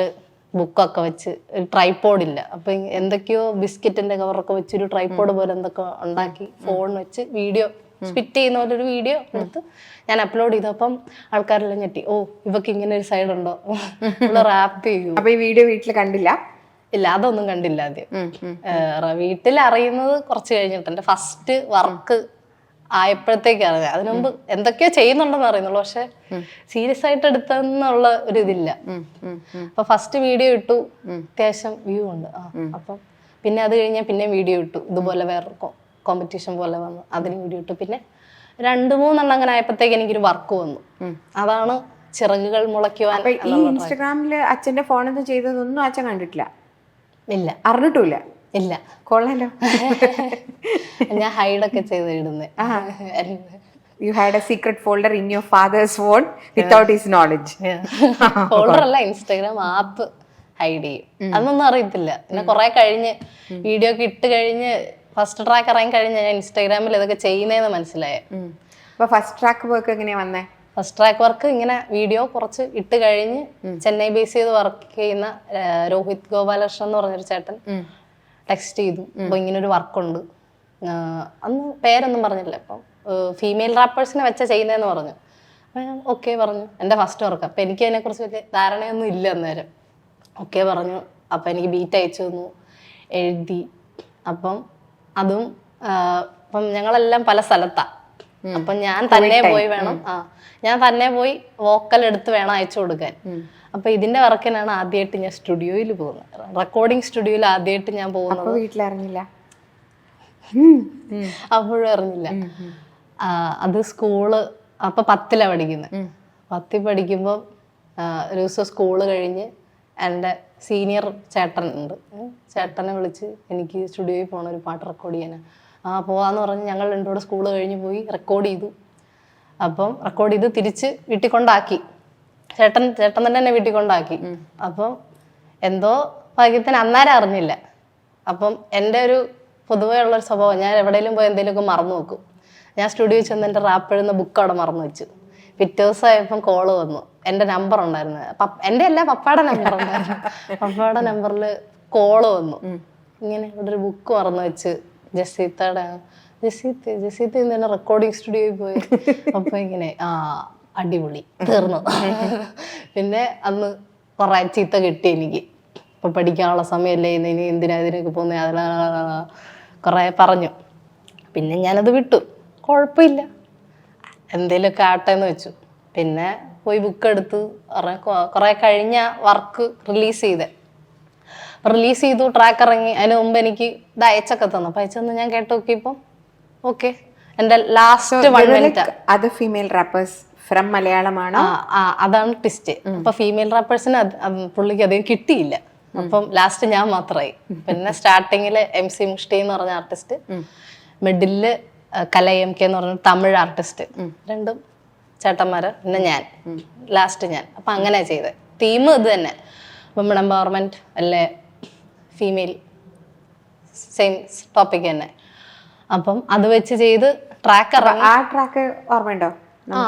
ബുക്കൊക്കെ വെച്ച്, ഒരു ട്രൈപോഡില്ല, അപ്പൊ എന്തൊക്കെയോ ബിസ്ക്കറ്റിന്റെ കവറൊക്കെ വെച്ച് ഒരു ട്രൈപോഡ് പോലെ എന്തൊക്കെ ഉണ്ടാക്കി ഫോൺ വെച്ച് വീഡിയോ സ്പിറ്റ് ചെയ്യുന്ന പോലെ ഒരു വീഡിയോ എടുത്ത് ഞാൻ അപ്ലോഡ് ചെയ്തു. അപ്പം ആൾക്കാരെല്ലാം ഞെട്ടി, ഓ ഇവക്ക് ഇങ്ങനെ ഒരു സൈഡ് ഉണ്ടോ, റാപ്പ് ചെയ്യൂ. അപ്പൊ ഈ വീഡിയോ വീട്ടിൽ കണ്ടില്ല? ഇല്ല, അതൊന്നും കണ്ടില്ല. ആദ്യം വീട്ടിൽ അറിയുന്നത് കുറച്ച് കഴിഞ്ഞിട്ട്, എൻ്റെ ഫസ്റ്റ് വർക്ക് ആയപ്പോഴത്തേക്ക് അറിയാം. അതിനു മുമ്പ് എന്തൊക്കെയോ ചെയ്യുന്നുണ്ടെന്ന് അറിയുന്നുള്ളൂ, പക്ഷെ സീരിയസ് ആയിട്ട് എടുത്തെന്നുള്ള ഒരു ഇതില്ല. അപ്പൊ ഫസ്റ്റ് വീഡിയോ ഇട്ടു, അത്യാവശ്യം വ്യൂ ഉണ്ട്. അപ്പം പിന്നെ അത് കഴിഞ്ഞാൽ പിന്നെ വീഡിയോ ഇട്ടു, ഇതുപോലെ വേറെ കോമ്പറ്റീഷൻ പോലെ വന്നു, അതിന് വീഡിയോ ഇട്ടു. പിന്നെ 2-3 എണ്ണം അങ്ങനെ ആയപ്പോഴത്തേക്ക് എനിക്കൊരു വർക്ക് വന്നു. അതാണ് ചിറകുകൾ മുളയ്ക്കുവാൻ. ഈ ഇൻസ്റ്റഗ്രാമില് അച്ഛന്റെ ഫോണിൽ ചെയ്തതൊന്നും അച്ഛൻ കണ്ടിട്ടില്ല? ഇല്ല, അറിഞ്ഞിട്ടില്ല. ഇല്ല. കൊള്ളാലോ. ഞാൻ ഹൈഡൊക്കെ ചെയ്ത് ഇടുന്നത്. You had a secret folder in your father's phone without his knowledge. Folder അല്ല, ഇൻസ്റ്റാഗ്രാം ആപ്പ് ഹൈഡ് ചെയ്യും. അതൊന്നും അറിയത്തില്ല. പിന്നെ കുറെ കഴിഞ്ഞ് വീഡിയോ ഒക്കെ ഇട്ട് കഴിഞ്ഞ് ഫസ്റ്റ് ട്രാക്ക് ഇറങ്ങി കഴിഞ്ഞ് ഞാൻ ഇൻസ്റ്റാഗ്രാമിൽ ഇതൊക്കെ ചെയ്യുന്നതെന്ന് മനസ്സിലായേ. അപ്പൊ ഫസ്റ്റ് ട്രാക്ക് വർക്ക് എങ്ങനെയാ വന്നേ? ഫസ്റ്റ് ട്രാക്ക് വർക്ക് ഇങ്ങനെ വീഡിയോ കുറച്ച് ഇട്ട് കഴിഞ്ഞ് ചെന്നൈ ബേസ് ചെയ്ത് വർക്ക് ചെയ്യുന്ന രോഹിത് ഗോപാലകൃഷ്ണൻ എന്ന് പറഞ്ഞൊരു ചേട്ടൻ ടെക്സ്റ്റ് ചെയ്തു, അപ്പൊ ഇങ്ങനെ ഒരു വർക്കുണ്ട്. അന്ന് പേരൊന്നും പറഞ്ഞില്ല. അപ്പം ഫീമെയിൽ റാപ്പേഴ്സിനെ വെച്ച ചെയ്യുന്നതെന്ന് പറഞ്ഞു. അപ്പൊ ഞാൻ ഓക്കെ പറഞ്ഞു. എൻ്റെ ഫസ്റ്റ് വർക്ക്. അപ്പൊ എനിക്ക് അതിനെക്കുറിച്ച് വലിയ ധാരണയൊന്നും ഇല്ല അന്നേരം. ഓക്കെ പറഞ്ഞു. അപ്പൊ എനിക്ക് ബീറ്റ് അയച്ചു തന്നു, എഴുതി. അപ്പം അതും അപ്പം ഞങ്ങളെല്ലാം പല സ്ഥലത്താ. അപ്പൊ ഞാൻ തന്നെ പോയി വോക്കൽ എടുത്ത് വേണം അയച്ചു കൊടുക്കാൻ. അപ്പൊ ഇതിന്റെ വർക്കിനാണ് ആദ്യമായിട്ട് ഞാൻ സ്റ്റുഡിയോയിൽ പോകുന്നത്, റെക്കോർഡിംഗ് സ്റ്റുഡിയോയിൽ ആദ്യമായിട്ട് ഞാൻ പോകുന്നത്. വീട്ടിലറിഞ്ഞില്ല? അപ്പോഴും അറിഞ്ഞില്ല. അത് സ്കൂള് അപ്പൊ 10ലാ പഠിക്കുന്നത്. 10ൽ പഠിക്കുമ്പോൾ ഒരു ദിവസം സ്കൂള് കഴിഞ്ഞ് എൻ്റെ സീനിയർ ചേട്ടൻ ഉണ്ട്, ചേട്ടനെ വിളിച്ച് എനിക്ക് സ്റ്റുഡിയോയിൽ പോകണം, ഒരു പാട്ട് റെക്കോർഡ് ചെയ്യാനാ. പോവാന്ന് പറഞ്ഞ് ഞങ്ങൾ 2 കൂടെ സ്കൂള് കഴിഞ്ഞ് പോയി റെക്കോർഡ് ചെയ്തു. അപ്പം റെക്കോർഡ് ചെയ്ത് തിരിച്ച് വീട്ടിൽ കൊണ്ടാക്കി. ചേട്ടൻ തന്നെ എന്നെ വീട്ടിൽ കൊണ്ടാക്കി. അപ്പം എന്തോ ഭാഗ്യത്തിന് അന്നേരം അറിഞ്ഞില്ല. അപ്പം എൻ്റെ ഒരു പൊതുവേ ഉള്ളൊരു സ്വഭാവം, ഞാൻ എവിടെയെങ്കിലും പോയി എന്തെങ്കിലുമൊക്കെ മറന്നു വെക്കും. ഞാൻ സ്റ്റുഡിയോ ചെന്ന് എൻ്റെ റാപ്പ് എഴുതുന്ന ബുക്ക് അവിടെ മറന്നു വെച്ചു. പിറ്റേ ദിവസമായപ്പം കോള് വന്നു, എൻ്റെ നമ്പർ ഉണ്ടായിരുന്നു, എൻ്റെ അല്ല പപ്പയുടെ നമ്പർ ഉണ്ടായിരുന്നു. പപ്പയുടെ നമ്പറിൽ കോള് വന്നു, ഇങ്ങനെ ഇവിടെ ഒരു ബുക്ക് മറന്നു വെച്ച് ജസീത്തയുടെ ജസീത്ത ഇന്ന് റെക്കോർഡിങ് സ്റ്റുഡിയോയിൽ പോയി. അപ്പൊ ഇങ്ങനെ അടിപൊളി തീർന്നു. പിന്നെ അന്ന് കുറെ ചീത്ത കിട്ടി എനിക്ക്. ഇപ്പൊ പഠിക്കാനുള്ള സമയമല്ലേ, ഇനി എന്തിനാ ഇതിനൊക്കെ പോകുന്നത്, അതിൽ കുറെ പറഞ്ഞു. പിന്നെ ഞാനത് വിട്ടു, കുഴപ്പമില്ല എന്തേലുമൊക്കെ ആട്ടെ എന്ന് വെച്ചു. പിന്നെ പോയി ബുക്ക് എടുത്ത് കുറെ കഴിഞ്ഞ വർക്ക് റിലീസ് ചെയ്തു, ട്രാക്ക് ഇറങ്ങി. അതിന് മുമ്പ് എനിക്ക് ഇത് അയച്ചൊക്കെ തന്നു. അപ്പൊ അയച്ചൊന്ന് ഞാൻ കേട്ട് നോക്കിയപ്പം ഓക്കെ, എന്റെ ലാസ്റ്റ് 1 മിനിറ്റ്. അത് ഫീമെയിൽ റാപ്പേഴ്സ് ഫ്രം മലയാളമാണോ? അതാണ് ട്വിസ്റ്റ്. അപ്പൊ ഫീമെയിൽ റാപ്പേഴ്സിന് പുള്ളിക്ക് അധികം കിട്ടിയില്ല. അപ്പം ലാസ്റ്റ് ഞാൻ മാത്രമായി. പിന്നെ സ്റ്റാർട്ടിങ്ങില് MC മുഷ്ടി എന്ന് പറഞ്ഞ ആർട്ടിസ്റ്റ്, മിഡില് കല MK എന്ന് പറഞ്ഞ തമിഴ് ആർട്ടിസ്റ്റ്, രണ്ടും ചേട്ടന്മാര്, പിന്നെ ഞാൻ, ലാസ്റ്റ് ഞാൻ. അപ്പൊ അങ്ങനെ ചെയ്തത്. തീം ഇത് തന്നെ, വുമൺ എംപവർമെന്റ് അല്ലേ, ഫീമെയിൽ സെയിം ടോപ്പിക് തന്നെ. അപ്പം അത് വെച്ച് ചെയ്ത് ട്രാക്ക് ഇറങ്ങി. ആ ട്രാക്ക് ഓർമ്മയുണ്ടോ?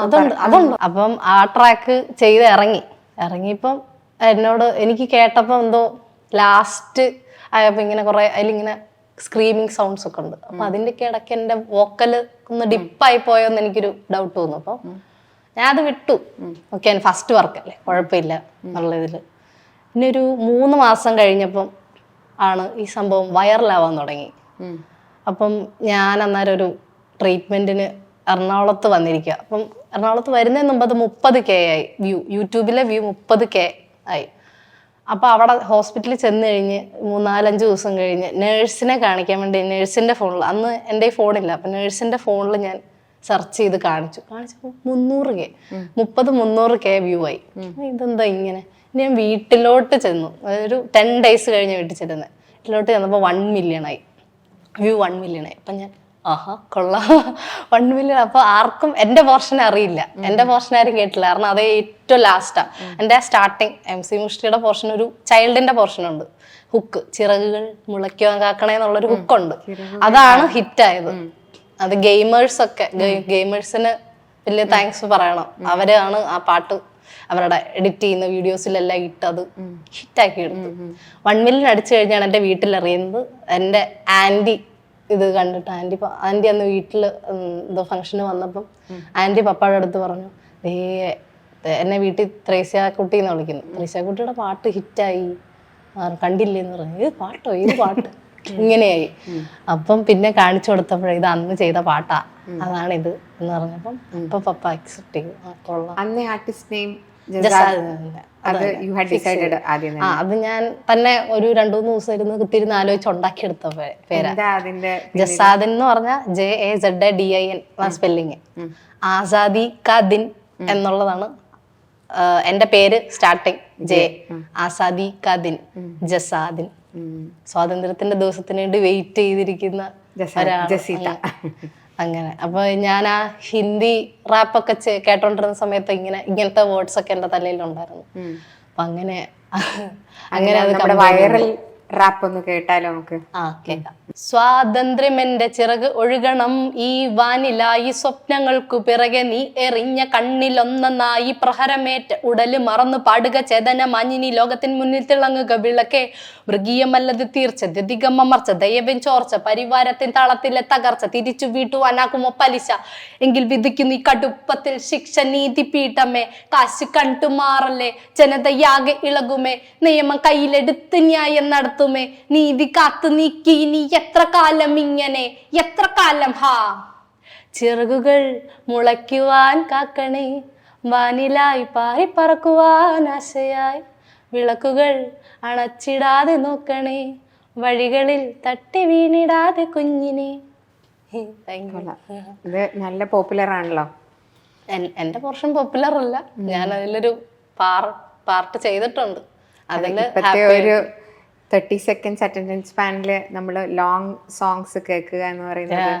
അതുണ്ട്. അപ്പം ആ ട്രാക്ക് ചെയ്ത് ഇറങ്ങിയപ്പം എനിക്ക് കേട്ടപ്പോ എന്തോ ലാസ്റ്റ് ആയപ്പോ ഇങ്ങനെ കുറെ അതിലിങ്ങനെ സ്ക്രീമിങ് സൗണ്ട്സ് ഒക്കെ ഉണ്ട്. അപ്പൊ അതിന്റെ ഇടയ്ക്ക് എന്റെ വോക്കല് ഒന്ന് ഡിപ്പായി പോയോന്ന് എനിക്കൊരു ഡൗട്ട് തോന്നും. അപ്പൊ ഞാൻ അത് വിട്ടു. ഓക്കെ, ഫസ്റ്റ് വർക്കല്ലേ, കുഴപ്പമില്ല എന്നുള്ള ഇതില്. പിന്നെ ഒരു 3 മാസം കഴിഞ്ഞപ്പം ആണ് ഈ സംഭവം വൈറലാവാൻ തുടങ്ങി. അപ്പം ഞാൻ അന്നേരം ഒരു ട്രീറ്റ്മെന്റിന് എറണാകുളത്ത് വന്നിരിക്കുക. അപ്പം എറണാകുളത്ത് വരുന്നതിന് മുമ്പ് അത് 30K ആയി വ്യൂ, യൂട്യൂബിലെ വ്യൂ 30K ആയി. അപ്പൊ അവിടെ ഹോസ്പിറ്റലിൽ ചെന്ന് കഴിഞ്ഞ് 3-4-5 ദിവസം കഴിഞ്ഞ് നേഴ്സിനെ കാണിക്കാൻ വേണ്ടി നേഴ്സിന്റെ ഫോണിൽ, അന്ന് എൻ്റെ ഈ ഫോണില്ല, അപ്പൊ നേഴ്സിന്റെ ഫോണിൽ ഞാൻ സെർച്ച് ചെയ്ത് കാണിച്ചപ്പോൾ 300K വ്യൂ ആയി. ഇതെന്താ ഇങ്ങനെ? ഞാൻ വീട്ടിലോട്ട് ചെന്നു, ഒരു 10 days കഴിഞ്ഞ് വീട്ടിൽ ചെല്ലുന്നത്. വീട്ടിലോട്ട് ചെന്നപ്പോൾ 1 million ആയി വ്യൂ, 1 million ആയി. അപ്പൊ ഞാൻ കൊള്ളാം, 1 million. അപ്പൊ ആർക്കും എന്റെ പോർഷൻ അറിയില്ല, എന്റെ പോർഷൻ ആരും കേട്ടില്ല, കാരണം അത് ഏറ്റവും ലാസ്റ്റാ. എന്റെ സ്റ്റാർട്ടിങ് MC മുഷ്ടിയുടെ പോർഷൻ, ഒരു ചൈൽഡിന്റെ പോർഷൻ ഉണ്ട്, ഹുക്ക്, ചിറകുകൾ മുളയ്ക്കാൻ കാക്കണേ എന്നുള്ളൊരു ഹുക്കുണ്ട്. അതാണ് ഹിറ്റായത്. അത് ഗെയിമേഴ്സിന് വലിയ താങ്ക്സ് പറയണം. അവരാണ് ആ പാട്ട് അവരുടെ എഡിറ്റ് ചെയ്യുന്ന വീഡിയോസിലെല്ലാം ഇട്ടത് ഹിറ്റാക്കി എടുത്തു. 1 million അടിച്ചു കഴിഞ്ഞാണ് എൻ്റെ വീട്ടിലറിയുന്നത്. എൻ്റെ ആൻറ്റി ഇത് കണ്ടിട്ട്, ആൻറ്റി അന്ന് വീട്ടില് എന്തോ ഫംഗ്ഷന് വന്നപ്പം ആൻറ്റി പപ്പായുടെ അടുത്ത് പറഞ്ഞു, എന്നെ വീട്ടിൽ ത്രേസ്യാക്കുട്ടി എന്ന് വിളിക്കുന്നു, ത്രേസ്യാക്കുട്ടിയുടെ പാട്ട് ഹിറ്റായി, കണ്ടില്ലേന്ന് പറഞ്ഞു. ഇത് പാട്ട് ഇങ്ങനെയായി. അപ്പം പിന്നെ കാണിച്ചു കൊടുത്തപ്പോഴേ ഇത് അന്ന് ചെയ്ത പാട്ടാ, അതാണിത് എന്ന് പറഞ്ഞപ്പം ഇപ്പൊ പപ്പ അക്സെപ്റ്റ് ചെയ്തു. അന്ന് ആർട്ടിസ്റ്റ് നെയിം അത് ഞാൻ തന്നെ ഒരു 2-3 ദിവസം ഇരുന്ന് ആലോചിച്ച് ഉണ്ടാക്കിയെടുത്ത പേരാ. ജസാദിൻ എന്ന് പറഞ്ഞാൽ JAZADIN സ്പെല്ലിങ്. ആസാദി കാ ദിൻ എന്നുള്ളതാണ് എന്റെ പേര്. സ്റ്റാർട്ടിങ് ആസാദി കാ ദിൻ, ജസാദിൻ. സ്വാതന്ത്ര്യത്തിന്റെ ദിവസത്തിന് വേണ്ടി വെയിറ്റ് ചെയ്തിരിക്കുന്ന ജസീത. അങ്ങനെ. അപ്പൊ ഞാൻ ആ ഹിന്ദി റാപ്പൊക്കെ കേട്ടോണ്ടിരുന്ന സമയത്ത് ഇങ്ങനത്തെ വേർഡ്സ് ഒക്കെ എന്റെ തലയിലുണ്ടായിരുന്നു. അപ്പൊ അങ്ങനെ അത് വൈറൽ റാപ്പ് ഒന്ന് കേട്ടാലോ നമുക്ക്? കേൾക്കാം. സ്വാതന്ത്ര്യം എന്റെ ചിറക് ഒഴുകണം ഈ വാനിലായി, സ്വപ്നങ്ങൾക്കു പിറകെ നീ എറിഞ്ഞ കണ്ണിലൊന്നായി, പ്രഹരമേറ്റ ഉടല് മറന്നു പാടുക ചേതന മാഞ്ഞിനി, ലോകത്തിന് മുന്നിൽ തിളങ്ങുക വിളക്കെ, മൃഗീയമല്ലത് തീർച്ച, ദ്യതികം അമർച്ച, ദയവൻ ചോർച്ച, പരിവാരത്തിൻ താളത്തിലെ തകർച്ച, തിരിച്ചു വീട്ടുവാനാക്കുമോ പലിശ, എങ്കിൽ വിധിക്കുന്നു ഈ കടുപ്പത്തിൽ ശിക്ഷ, നീതി പീഠമേ കാശ് കണ്ടുമാറല്ലേ, ജനതയാകെ ഇളകുമേ, നിയമം കയ്യിലെടുത്ത് ന്യായം നടത്തുമേ, നീതി കാത്തു നീക്കി ഇനി എത്ര കാലം ഇങ്ങനെ, എത്ര കാലം. ചിറകുകൾ മുളയ്ക്കുവാൻ കാക്കണേ, വാനിലായി പാറി പറക്കുവാൻ ആശയായി, വിളക്കുകൾ അണച്ചിടാതെ നോക്കണേ, വഴികളിൽ തട്ടി വീണിടാതെ കുഞ്ഞിനെ. ഇത് നല്ല പോപ്പുലർ ആണല്ലോ. എന്റെ പോർഷൻ പോപ്പുലർ അല്ല, ഞാൻ അതിലൊരു പാർട്ട് ചെയ്തിട്ടുണ്ട്. അതില് ഒരു 30 seconds അറ്റൻഡൻസ് സ്പാനിൽ നമ്മൾ ലോങ് സോങ്സ് കേൾക്കുക എന്ന് പറയുന്നത്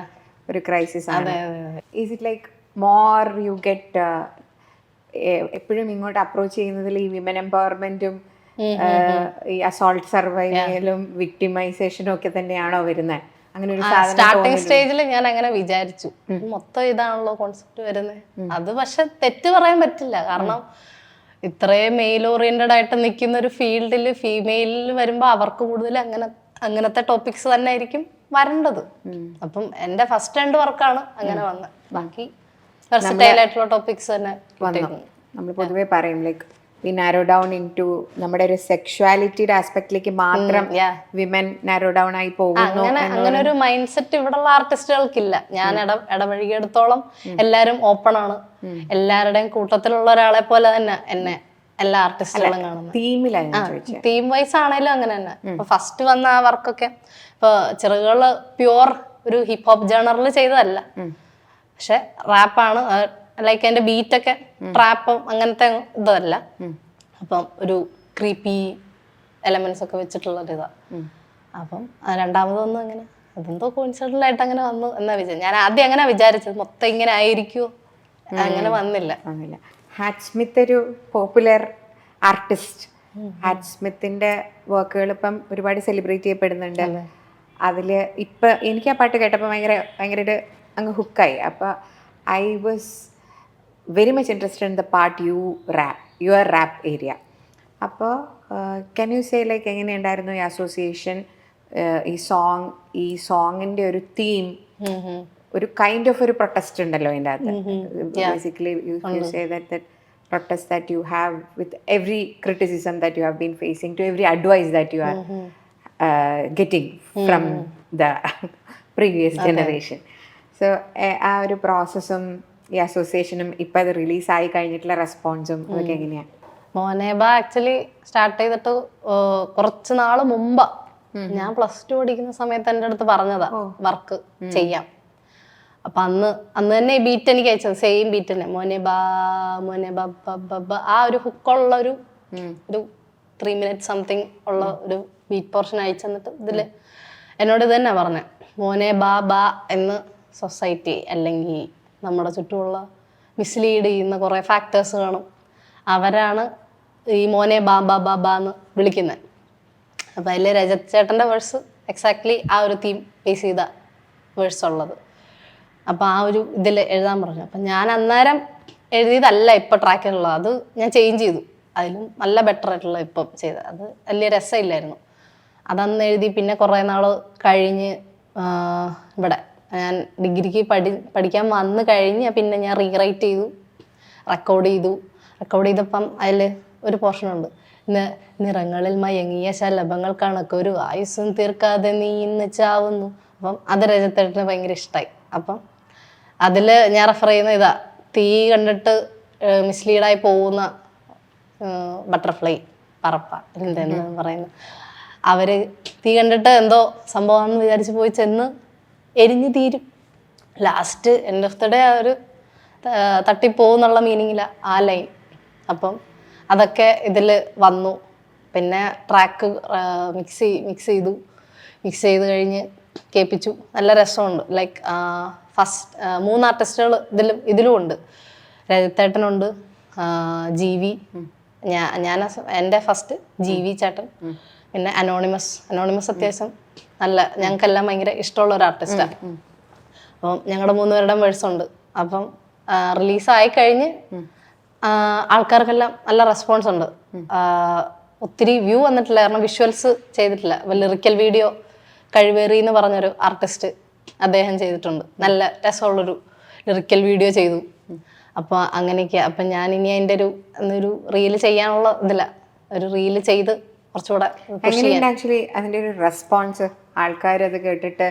ഒരു ക്രൈസിസ് ആണ്. Is it like more you get എപ്പോഴും ഇങ്ങോട്ട് അപ്രോച്ച് ചെയ്യുന്നതിൽ ഈ വിമൻ എംപവർമെന്റും ഈ അസോൾട്ട് സർവൈവലും വിക്ടിമൈസേഷനും ഒക്കെ തന്നെയാണോ വരുന്നത്? അങ്ങനെ ഒരു സ്റ്റാർട്ടിങ് സ്റ്റേജിൽ ഞാൻ അങ്ങനെ വിചാരിച്ചു, മൊത്തം ഇതാണല്ലോ കോൺസെപ്റ്റ് വരുന്നത്. അത് പക്ഷെ തെറ്റ് പറയാൻ പറ്റില്ല, കാരണം ഇത്രയും മെയിൽ ഓറിയന്റഡ് ആയിട്ട് നിൽക്കുന്ന ഒരു ഫീൽഡിൽ ഫീമെയിലിൽ വരുമ്പോൾ അവർക്ക് കൂടുതൽ അങ്ങനത്തെ ടോപ്പിക്സ് തന്നെ ആയിരിക്കും വരേണ്ടത്. അപ്പം എന്റെ ഫസ്റ്റ് 2 വർക്കാണ് അങ്ങനെ വന്നത്. ബാക്കി വെർസറ്റൈൽ ആയിട്ടുള്ള ടോപ്പിക്സ് തന്നെ വന്നു. നമ്മൾ പൊതുവെ പറയും like we narrow down into നമ്മുടെ ഒരു സെക്ഷുവാലിറ്റിയുടെ ആസ്പെക്ടിലേക്ക് മാത്രം വിമൻ നാരോ ഡൗൺ ആയി പോകുന്നു. അങ്ങനെ ഒരു മൈൻഡ് സെറ്റ് ഇവിടെയുള്ള ആർട്ടിസ്റ്റുകൾക്കില്ല. ഞാൻ ഇടപഴകിയെടുത്തോളം എല്ലാരും ഓപ്പൺ ആണ്. എല്ലാവരുടെയും കൂട്ടത്തിലുള്ള ഒരാളെ പോലെ തന്നെ എന്നെ എല്ലാ ആർട്ടിസ്റ്റുകളും കാണുന്നത്. തീം വൈസ് ആണേലും അങ്ങനെ തന്നെ. ഇപ്പൊ ഫസ്റ്റ് വന്ന ആ വർക്കൊക്കെ ഇപ്പൊ ചെറുകള് പ്യുവർ ഒരു ഹിപ്പ് ഹോപ്പ് ജേണറിൽ ചെയ്തതല്ല, പക്ഷെ റാപ്പാണ്. ലൈക്ക് അതിന്റെ ബീറ്റൊക്കെ ട്രാപ്പും അങ്ങനത്തെ ഇതല്ല. അപ്പം ഒരു ക്രീപ്പി എലമെന്റ്സ് ഒക്കെ വെച്ചിട്ടുള്ളൊരിതാ. അപ്പം രണ്ടാമതൊന്നും അങ്ങനെ അതെന്തോ കോയിൻസിഡന്റൽ ആയിട്ട് അങ്ങനെ വന്നു എന്നാ വിചാരിച്ചത്. ഞാൻ ആദ്യം അങ്ങനെ വിചാരിച്ചത് മൊത്തം ഇങ്ങനെ ആയിരിക്കുമോ, അങ്ങനെ വന്നില്ല. ഹാറ്റ് സ്മിത്ത് ഒരു പോപ്പുലർ ആർട്ടിസ്റ്റ്. ഹാറ്റ് സ്മിത്തിന്റെ വർക്കുകൾ ഇപ്പം ഒരുപാട് സെലിബ്രേറ്റ് ചെയ്യപ്പെടുന്നുണ്ട്. അതില് ഇപ്പൊ എനിക്ക് ആ പാട്ട് കേട്ടപ്പോൾ ഭയങ്കര അങ്ങ് ഹുക്കായി. അപ്പൊ I was very much interested in the part your rap area. അപ്പോൾ ക്യാൻ യു സേ ലൈക്ക് എങ്ങനെയുണ്ടായിരുന്നു ഈ അസോസിയേഷൻ? ഈ സോങ്ങിന്റെ ഒരു തീം ഒരു കൈൻഡ് ഓഫ് ഒരു പ്രൊട്ടസ്റ്റ് ഉണ്ടല്ലോ അതിൻ്റെ അകത്ത്. Basically you say that protest that you have with every criticism that you have been facing, to every advice that you are getting from the previous generation. So ആ ഒരു പ്രോസസ്സും ഈ അസോസിയേഷനും ഇപ്പം അത് റിലീസായി കഴിഞ്ഞിട്ടുള്ള റെസ്പോൺസും അതൊക്കെ എങ്ങനെയാണ്? മോനേബ ആക്ച്വലി സ്റ്റാർട്ട് ചെയ്തിട്ട് കുറച്ച് നാള് മുമ്പ്, ഞാൻ +2 പഠിക്കുന്ന സമയത്ത് എൻ്റെ അടുത്ത് പറഞ്ഞതാ വർക്ക് ചെയ്യാം. അപ്പൊ അന്ന് തന്നെ ഈ ബീറ്റ് എനിക്ക് അയച്ചത് സെയിം ബീറ്റ് തന്നെ, മോനെ ബാ ആ ഒരു ഹുക്കുള്ള ഒരു 3 minutes സംതിങ് ഉള്ള ഒരു ബീറ്റ് പോർഷൻ അയച്ചു തന്നിട്ട് ഇതില് എന്നോട് ഇത് തന്നെ പറഞ്ഞേ, മോനെ ബാ എന്ന് സൊസൈറ്റി അല്ലെങ്കിൽ നമ്മുടെ ചുറ്റുമുള്ള മിസ്ലീഡ് ചെയ്യുന്ന കുറെ ഫാക്ടേഴ്സ് കാണും, അവരാണ് ഈ മോനെ ബാ എന്ന് വിളിക്കുന്നത്. അപ്പൊ അതിൽ രജത് ചേട്ടന്റെ വേഴ്സ് എക്സാക്ട്ലി ആ ഒരു തീം ബേസ് ചെയ്ത വേഴ്സ് ഉള്ളത്. അപ്പം ആ ഒരു ഇതിൽ എഴുതാൻ പറഞ്ഞു. അപ്പം ഞാൻ അന്നേരം എഴുതിയതല്ല ഇപ്പം ട്രാക്കിലുള്ളത്, അത് ഞാൻ ചേഞ്ച് ചെയ്തു. അതിലും നല്ല ബെറ്റർ ആയിട്ടുള്ള ഇപ്പം ചെയ്തത്. അത് വലിയ രസമില്ലായിരുന്നു. അതന്ന് എഴുതി. പിന്നെ കുറേ നാൾ കഴിഞ്ഞ് ഇവിടെ ഞാൻ ഡിഗ്രിക്ക് പഠിക്കാൻ വന്ന് കഴിഞ്ഞ് പിന്നെ ഞാൻ റീറൈറ്റ് ചെയ്തു, റെക്കോർഡ് ചെയ്തപ്പം അതിൽ ഒരു പോർഷനുണ്ട്, നിറങ്ങളിൽ മയങ്ങിയ ശലഭങ്ങൾ കണക്കൊരു ആയുസ്സും തീർക്കാതെ നീ ഇന്ന് ചാവുന്നു. അപ്പം അത് രജത്തേട്ടന് ഭയങ്കര ഇഷ്ടമായി. അപ്പം അതിൽ ഞാൻ റെഫർ ചെയ്യുന്ന ഇതാ, തീ കണ്ടിട്ട് മിസ്ലീഡായി പോകുന്ന ബട്ടർഫ്ലൈ പറപ്പ എന്തെന്ന് പറയുന്നത്, അവര് തീ കണ്ടിട്ട് എന്തോ സംഭവമാണെന്ന് വിചാരിച്ച് പോയി ചെന്ന് എരിഞ്ഞു തീരും. Last end of the day ആ ഒരു തട്ടിപ്പോകുന്നുള്ള മീനിങ്ങില ആ ലൈൻ. അപ്പം അതൊക്കെ ഇതിൽ വന്നു. പിന്നെ ട്രാക്ക് മിക്സ് ചെയ്ത് കഴിഞ്ഞ് കേൾപ്പിച്ചു. നല്ല രസമുണ്ട്. ലൈക്ക് ഫസ്റ്റ് 3 ആർട്ടിസ്റ്റുകൾ ഇതിലും ഉണ്ട്. രജത്തേട്ടനുണ്ട്, ജീവി, ഞാൻ എൻ്റെ ഫസ്റ്റ് ജീവി ചേട്ടൻ, പിന്നെ അനോണിമസ് അത്യാവശ്യം നല്ല ഞങ്ങൾക്കെല്ലാം ഭയങ്കര ഇഷ്ടമുള്ള ഒരു ആർട്ടിസ്റ്റാണ്. അപ്പം ഞങ്ങളുടെ 3 പേരുടെയും വേഴ്സുണ്ട്. അപ്പം റിലീസായി കഴിഞ്ഞ് ആൾക്കാർക്കെല്ലാം നല്ല റെസ്പോൺസ് ഉണ്ട്. ഒത്തിരി വ്യൂ വന്നിട്ടില്ല, കാരണം വിഷ്വൽസ് ചെയ്തിട്ടില്ല. ലിറിക്കൽ വീഡിയോ കഴിവേറി എന്ന് പറഞ്ഞൊരു ആർട്ടിസ്റ്റ് അദ്ദേഹം ചെയ്തിട്ടുണ്ട്. നല്ല രസമുള്ളൊരു ലിറിക്കൽ വീഡിയോ ചെയ്തു. അപ്പോൾ അങ്ങനെയൊക്കെയാ. അപ്പം ഞാൻ ഇനി അതിൻ്റെ ഒരു റീല് ചെയ്യാനുള്ള ഇതില്ല, ഒരു റീല് ചെയ്ത് കുറച്ചുകൂടെ ആക്ച്വലി അതിൻ്റെ ഒരു റെസ്പോൺസ് ആൾക്കാർ അത് കേട്ടിട്ട്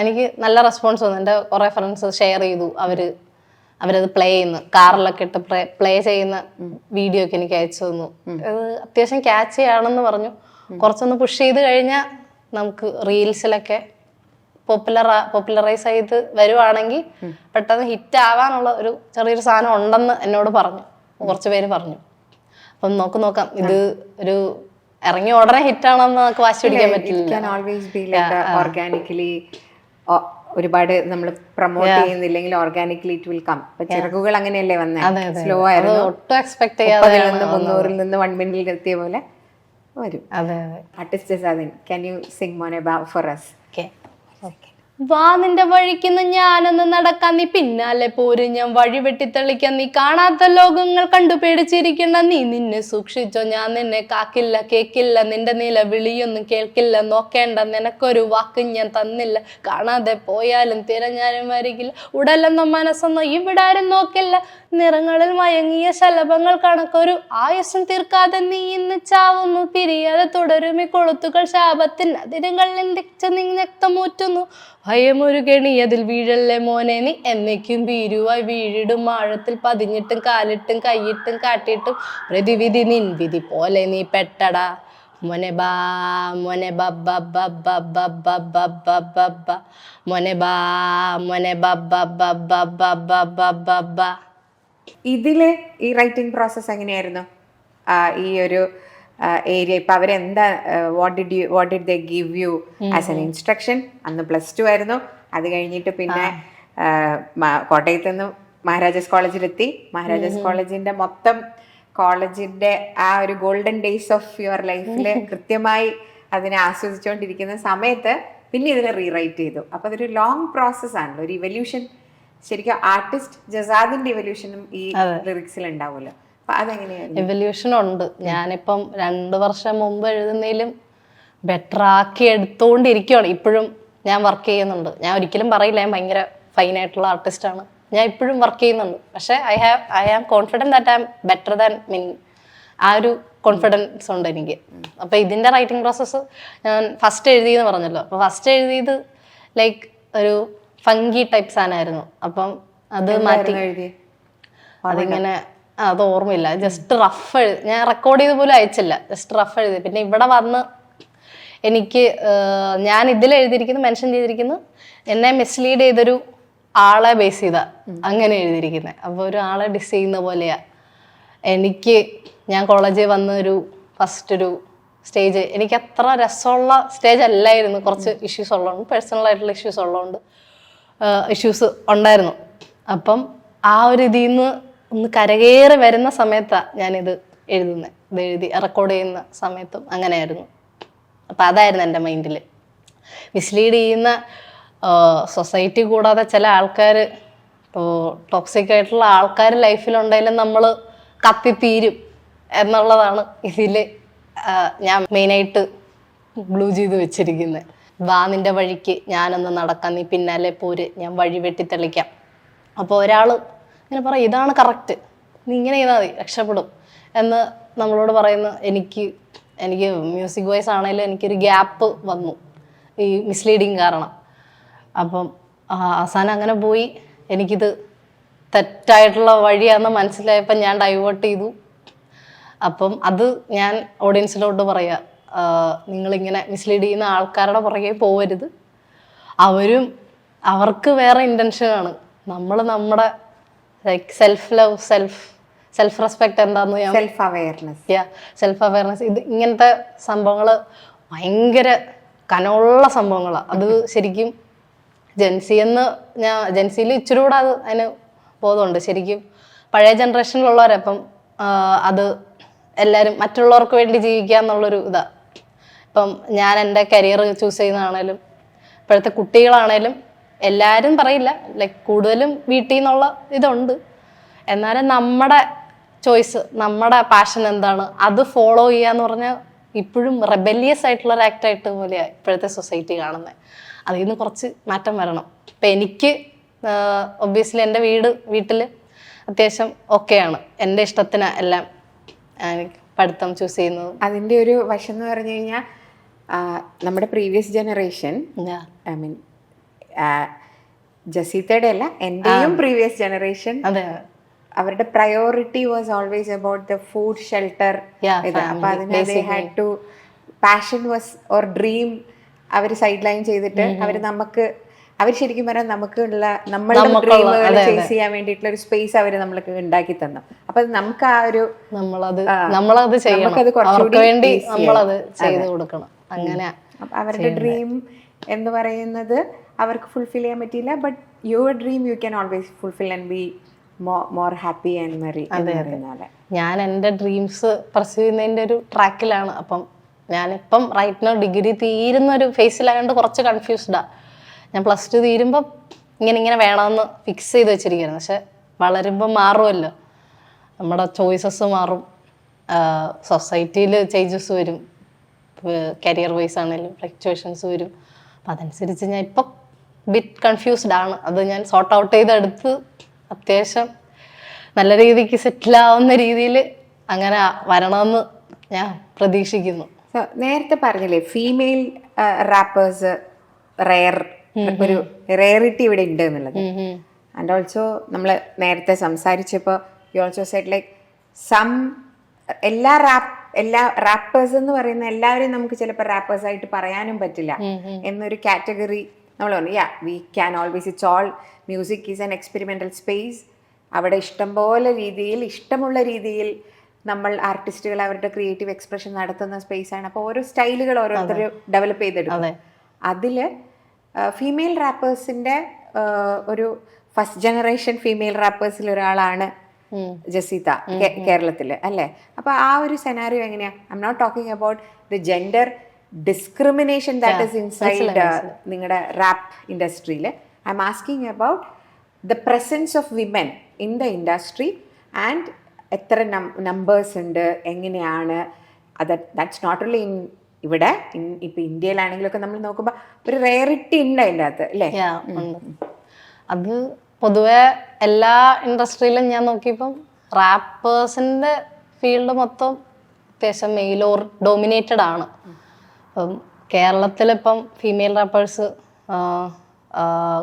എനിക്ക് നല്ല റെസ്പോൺസ് വന്നു. എൻ്റെ കുറേ ഫ്രണ്ട്സ് ഷെയർ ചെയ്തു, അവരത് പ്ലേ ചെയ്യുന്നു, കാറിലൊക്കെ ഇട്ട് പ്ലേ ചെയ്യുന്ന വീഡിയോ ഒക്കെ എനിക്ക് അയച്ചു തന്നു. അത് അത്യാവശ്യം ക്യാച്ച് ആണെന്ന് പറഞ്ഞു. കുറച്ചൊന്ന് പുഷ് ചെയ്ത് കഴിഞ്ഞാൽ നമുക്ക് റീൽസിലൊക്കെ പോപ്പുലറൈസ് ചെയ്ത് വരുവാണെങ്കിൽ പെട്ടെന്ന് ഹിറ്റ് ആവാനുള്ള ഒരു ചെറിയൊരു സാധനം ഉണ്ടെന്ന് എന്നോട് പറഞ്ഞു, കുറച്ച് പേര് പറഞ്ഞു. അപ്പം നോക്കാം, ഇത് ഒരു ഇറങ്ങി ഉടനെ ഹിറ്റ് ആണെന്ന് നമുക്ക് വാശി പിടിക്കാൻ പറ്റില്ല. ഓർഗാനിക്കലി ഒരുപാട് നമ്മൾ പ്രൊമോട്ട് ചെയ്യുന്നില്ലെങ്കിൽ ഓർഗാനിക്കലി ഇറ്റ് വിൽ കം. ചിറകുകൾ അങ്ങനെയല്ലേ വന്നേ, സ്ലോ ആയിരുന്നു. ഒട്ടും എക്സ്പെക്ട് ചെയ്യാതെ 300-ൽ നിന്ന് 1 മില്യണിൽ എത്തിയ പോലെ വരും. അതെ അതെ. Artist Jasadin, can you sing മോനെ ബാ for us? ഓക്കെ. വാ നിന്റെ വഴിക്കുന്ന ഞാനൊന്ന് നടക്കാൻ, നീ പിന്നാലെ പോര് ഞാൻ വഴി വെട്ടിത്തെളിക്കാൻ. നീ കാണാത്ത ലോകങ്ങൾ കണ്ടു പേടിച്ചിരിക്കുന്ന നീ, നിന്നെ സൂക്ഷിച്ചോ ഞാൻ നിന്നെ കാക്കില്ല കേക്കില്ല. നിന്റെ നില വിളിയൊന്നും കേൾക്കില്ല, നോക്കേണ്ട നിനക്കൊരു വാക്ക് ഞാൻ തന്നില്ല. കാണാതെ പോയാലും തിരഞ്ഞാലും വരികില്ല, ഉടലെന്നോ മനസ്സെന്നോ ഇവിടെ ആരും നോക്കില്ല. നിറങ്ങളിൽ മയങ്ങിയ ശലഭങ്ങൾ കണക്കൊരു ആയുസ്സും തീർക്കാതെ നീ ഇന്ന് ചാവുന്നു. പിരിയാതെ തുടരുമി കൊളുത്തുകൾ ശാപത്തിന് അതിരുകളിൽ ദിച്ച് നീ രക്തമൂറ്റുന്നു. ഭയമൊരു കെണി അതിൽ വീഴല്ലേ മോനെ നീ, എന്നേക്കും ഭീരുവായി വീഴിടും ആഴത്തിൽ. പതിഞ്ഞിട്ടും കാലിട്ടും കൈയിട്ടും കാട്ടിയിട്ടും പ്രതിവിധി നിൻ വിധി പോലെ നീ പെട്ടടാ. മോനെ ബാ മോനെ ബബ്ബ ബബ്ബ ബബ്ബ ബബ്ബ ബബ്ബ മോനെ ബാ മോനെ ബബ്ബ ബബ്ബ ബബ്ബ ബബ്ബ. ഇതില് ഈ റൈറ്റിംഗ് പ്രോസസ്സ് എങ്ങനെയായിരുന്നു? ഈ ഒരു ഏരിയ ഇപ്പൊ അവരെന്താ what did they give you as an instruction? അന്ന് +2 ആയിരുന്നു. അത് കഴിഞ്ഞിട്ട് പിന്നെ കോട്ടയത്ത് നിന്ന് മഹാരാജാസ് കോളേജിലെത്തി. മഹാരാജാസ് കോളേജിന്റെ മൊത്തം കോളേജിന്റെ ആ ഒരു ഗോൾഡൻ ഡേയ്സ് ഓഫ് യുവർ ലൈഫിൽ കൃത്യമായി അതിനെ ആസ്വദിച്ചുകൊണ്ടിരിക്കുന്ന സമയത്ത് പിന്നെ ഇതിനെ റീറൈറ്റ് ചെയ്തു. അപ്പൊ അതൊരു ലോങ് പ്രോസസ് ആണല്ലോ, ഒരു ഇവല്യൂഷൻ. ശരിക്കും ആർട്ടിസ്റ്റ് ജസാദിന്റെ ഇവല്യൂഷനും ഈ ലിറിക്സിൽ ഉണ്ടാവുമല്ലോ. അപ്പൊ അതെങ്ങനെയായിരുന്നു? ഇവല്യൂഷൻ ഉണ്ട്. ഞാനിപ്പം 2 വർഷം മുമ്പ് എഴുതുന്നതിലും ബെറ്റർ ആക്കി എടുത്തുകൊണ്ടിരിക്കുകയാണ്. ഇപ്പോഴും ഞാൻ വർക്ക് ചെയ്യുന്നുണ്ട്. ഞാൻ ഒരിക്കലും പറയില്ല ഞാൻ ഭയങ്കര ഫൈനായിട്ടുള്ള ആർട്ടിസ്റ്റാണ്. ഞാൻ ഇപ്പോഴും വർക്ക് ചെയ്യുന്നുണ്ട്. പക്ഷേ I am confident that I am better than mean. ആ ഒരു കോൺഫിഡൻസ് ഉണ്ട് എനിക്ക്. അപ്പോൾ ഇതിൻ്റെ റൈറ്റിംഗ് പ്രോസസ്സ് ഞാൻ ഫസ്റ്റ് എഴുതിയെന്ന് പറഞ്ഞല്ലോ. അപ്പോൾ ഫസ്റ്റ് എഴുതിയത് ലൈക്ക് ഒരു ഫങ്കി ടൈപ്പ് സാധനമായിരുന്നു. അപ്പം അത് മാറ്റി അതിങ്ങനെ അത് ഓർമ്മയില്ല. ജസ്റ്റ് റഫ് ഞാൻ റെക്കോർഡ് ചെയ്ത് പോലും അയച്ചില്ല. ജസ്റ്റ് റഫ് എഴുതി. പിന്നെ ഇവിടെ വന്ന് എനിക്ക് ഞാൻ ഇതിൽ എഴുതിയിരിക്കുന്നു, മെൻഷൻ ചെയ്തിരിക്കുന്നു എന്നെ മിസ്ലീഡ് ചെയ്തൊരു ആളെ ബേസ് ചെയ്താ അങ്ങനെ എഴുതിയിരിക്കുന്നത്. അപ്പോൾ ഒരു ആളെ ഡിസ് ചെയ്യുന്ന പോലെയാ എനിക്ക്. ഞാൻ കോളേജിൽ വന്ന ഒരു ഫസ്റ്റ് ഒരു സ്റ്റേജ് എനിക്ക് അത്ര രസമുള്ള സ്റ്റേജ് അല്ലായിരുന്നു. കുറച്ച് ഇഷ്യൂസ് ഉള്ളതുകൊണ്ട്, പേഴ്സണൽ ആയിട്ടുള്ള ഇഷ്യൂസ് ഉള്ളതുകൊണ്ട് ഇഷ്യൂസ് ഉണ്ടായിരുന്നു. അപ്പം ആ ഒരു ഇതിൽ നിന്ന് ഒന്ന് കരകയറി വരുന്ന സമയത്താണ് ഞാനിത് എഴുതുന്നത്. ഇത് എഴുതി റെക്കോർഡ് ചെയ്യുന്ന സമയത്തും അങ്ങനെയായിരുന്നു. അപ്പം അതായിരുന്നു എൻ്റെ മൈൻഡിൽ. മിസ്ലീഡ് ചെയ്യുന്ന സൊസൈറ്റി കൂടാതെ ചില ആൾക്കാർ, ഇപ്പോൾ ടോക്സിക് ആയിട്ടുള്ള ആൾക്കാർ ലൈഫിലുണ്ടെങ്കിലും നമ്മൾ കത്തിത്തീരും എന്നുള്ളതാണ് ഇതിൽ ഞാൻ മെയിനായിട്ട് ഗ്ലൂ ചെയ്ത് വെച്ചിരിക്കുന്നത്. വാ നിന്റെ വഴിക്ക് ഞാനൊന്ന് നടക്കാം, നീ പിന്നാലെ പോര് ഞാൻ വഴി വെട്ടിത്തെളിക്കാം. അപ്പോൾ ഒരാൾ ഇങ്ങനെ പറയും ഇതാണ് കറക്റ്റ്, നീ ഇങ്ങനെ ചെയ്താൽ മതി രക്ഷപ്പെടും എന്ന് നമ്മളോട് പറയുന്ന എനിക്ക് മ്യൂസിക് വോയിസ് ആണെങ്കിലും എനിക്കൊരു ഗ്യാപ്പ് വന്നു ഈ മിസ്ലീഡിങ് കാരണം. അപ്പം അവസാനം അങ്ങനെ പോയി എനിക്കിത് തെറ്റായിട്ടുള്ള വഴിയാണെന്ന് മനസ്സിലായപ്പോൾ ഞാൻ ഡൈവേർട്ട് ചെയ്തു. അപ്പം അത് ഞാൻ ഓഡിയൻസിലോട്ട് പറയാം, നിങ്ങളിങ്ങനെ മിസ്ലീഡ് ചെയ്യുന്ന ആൾക്കാരുടെ പുറകെ പോകരുത്. അവർക്ക് വേറെ ഇൻറ്റൻഷനാണ്. നമ്മൾ നമ്മുടെ like self love, self respect എന്താന്ന് സെൽഫ് അവയർനെസ് ഇത് ഇങ്ങനത്തെ സംഭവങ്ങൾ ഭയങ്കര കനമുള്ള സംഭവങ്ങളാണ്. അത് ശരിക്കും ജെൻസിയിൽ ഇച്ചിരി കൂടെ അതിന് ബോധമുണ്ട്. ശരിക്കും പഴയ ജനറേഷനിലുള്ളവരപ്പം അത് എല്ലാവരും മറ്റുള്ളവർക്ക് വേണ്ടി ജീവിക്കുക എന്നുള്ളൊരു ഇതാണ്. ഇപ്പം ഞാൻ എൻ്റെ കരിയർ ചൂസ് ചെയ്യുന്നതാണേലും ഇപ്പോഴത്തെ കുട്ടികളാണേലും എല്ലാവരും പറയില്ല, ലൈക്ക് കൂടുതലും വീട്ടിൽ നിന്നുള്ള ഇതുണ്ട്. എന്നാലും നമ്മുടെ ചോയ്സ്, നമ്മുടെ പാഷൻ എന്താണ് അത് ഫോളോ ചെയ്യുക എന്ന് പറഞ്ഞാൽ ഇപ്പോഴും റെബല്ലിയസ് ആയിട്ടുള്ള ഒരു ആക്റ്റായിട്ട് പോലെയാണ് ഇപ്പോഴത്തെ സൊസൈറ്റി കാണുന്നത്. അതിൽ നിന്ന് കുറച്ച് മാറ്റം വരണം. ഇപ്പം എനിക്ക് ഒബ്വിയസ്ലി എൻ്റെ വീട്ടിൽ അത്യാവശ്യം ഓക്കെയാണ്. എൻ്റെ ഇഷ്ടത്തിന് എല്ലാം പഠിത്തം ചൂസ് ചെയ്യുന്നത്. അതിൻ്റെ ഒരു വശം എന്ന് പറഞ്ഞു കഴിഞ്ഞാൽ നമ്മുടെ പ്രീവിയസ് ജനറേഷൻ, ഐ മീൻ ജസീത്തയുടെ അല്ല എൻ്റെയും പ്രീവിയസ് ജനറേഷൻ, അവരുടെ priority was always about the food, shelter. അപ്പൊ അതിന് they had to passion was or dream അവർ സൈഡ് ലൈൻ ചെയ്തിട്ട് അവർ ശരിക്കും പറഞ്ഞാൽ നമുക്കുള്ള നമ്മളുടെ ഡ്രീമുകൾ ചേസ് ചെയ്യാൻ വേണ്ടിയിട്ടുള്ള ഒരു സ്പേസ് അവർ നമ്മൾക്ക് ഉണ്ടാക്കി തന്നു. അപ്പൊ നമുക്ക് ആ ഒരു നമുക്കത് കുറച്ചുകൂടി ചെയ്തു കൊടുക്കണം. അങ്ങനെ അവരുടെ ഡ്രീം എന്ന് പറയുന്നത് അവർക്ക് ഫുൾഫിൽ ചെയ്യാൻ പറ്റിയില്ല. But your dream you can always fulfil and be more happy and merry. ഞാൻ എൻ്റെ ഡ്രീംസ് പർസ്യൂ ചെയ്യുന്നതിൻ്റെ ഒരു ട്രാക്കിലാണ്. അപ്പം ഞാനിപ്പം റൈറ്റ് നോ ഡിഗ്രി തീരുന്ന ഒരു ഫേസിലായതുകൊണ്ട് കുറച്ച് കൺഫ്യൂസ്ഡാണ്. ഞാൻ +2 തീരുമ്പം ഇങ്ങനെ വേണമെന്ന് ഫിക്സ് ചെയ്ത് വെച്ചിരിക്കുകയാണ്. പക്ഷെ വളരുമ്പം മാറുമല്ലോ, നമ്മുടെ ചോയ്സസ് മാറും, സൊസൈറ്റിയിൽ ചേഞ്ചസ് വരും, കരിയർ വൈസ് ആണെങ്കിലും ഫ്ലക്ച്വേഷൻസ് വരും. അപ്പം അതനുസരിച്ച് ഞാൻ ഇപ്പം ബിറ്റ് കൺഫ്യൂസ്ഡ് ആണ്. അത് ഞാൻ സോർട്ട് ഔട്ട് ചെയ്തെടുത്ത് അത്യാവശ്യം നല്ല രീതിക്ക് സെറ്റിലാവുന്ന രീതിയിൽ അങ്ങനെ വരണമെന്ന് ഞാൻ പ്രതീക്ഷിക്കുന്നു. നേരത്തെ പറഞ്ഞില്ലേ ഫീമെയിൽ റാപ്പേഴ്സ് ഒരു റേറിറ്റി ഇവിടെ ഉണ്ട് എന്നുള്ളത്. ആൻഡ് ഓൾസോ നമ്മൾ നേരത്തെ സംസാരിച്ചപ്പോൾ യു ഓൾസോ സെഡ് ലൈക്ക് എല്ലാ റാപ്പേഴ്സ് എന്ന് പറയുന്ന എല്ലാവരെയും നമുക്ക് ചിലപ്പോൾ റാപ്പേഴ്സ് ആയിട്ട് പറയാനും പറ്റില്ല എന്നൊരു കാറ്റഗറി നമ്മൾ പറഞ്ഞു. We can always, it's all music is an experimental space. അവിടെ ഇഷ്ടംപോലെ രീതിയിൽ ഇഷ്ടമുള്ള രീതിയിൽ നമ്മൾ ആർട്ടിസ്റ്റുകൾ അവരുടെ ക്രിയേറ്റീവ് എക്സ്പ്രഷൻ നടത്തുന്ന സ്പേസ് ആണ്. അപ്പോൾ ഓരോ സ്റ്റൈലുകൾ ഓരോരുത്തർ ഡെവലപ്പ് ചെയ്തെടുക്കും. അതിൽ ഫീമെയിൽ റാപ്പേഴ്സിന്റെ ഒരു ഫസ്റ്റ് ജനറേഷൻ ഫീമെയിൽ റാപ്പേഴ്സിൽ ഒരാളാണ് ജസീത കേരളത്തില്, അല്ലേ? അപ്പൊ ആ ഒരു സെനാരിയോ എങ്ങനെയാ? I'm not talking about the gender discrimination that is inside നിങ്ങളുടെ റാപ്പ് ഇൻഡസ്ട്രിയിൽ. I'm asking about the presence of women in the industry and എത്ര നമ്പേഴ്സ് ഉണ്ട്, എങ്ങനെയാണ് അത്? ദാറ്റ്സ് നോട്ട് ഓൺലി ഇൻ ഇവിടെ, ഇപ്പൊ ഇന്ത്യയിലാണെങ്കിലൊക്കെ നമ്മൾ നോക്കുമ്പോൾ ഒരു റേറിറ്റി ഉണ്ട് അതിൻ്റെ അകത്ത്, അല്ലേ? അത് പൊതുവെ എല്ലാ ഇൻഡസ്ട്രിയിലും ഞാൻ നോക്കിയപ്പം റാപ്പേഴ്സിന്റെ ഫീൽഡ് മൊത്തം അത്യാവശ്യം മെയിൽ ഡോമിനേറ്റഡ് ആണ്. അപ്പം കേരളത്തിലിപ്പം ഫീമെയിൽ റാപ്പേഴ്സ്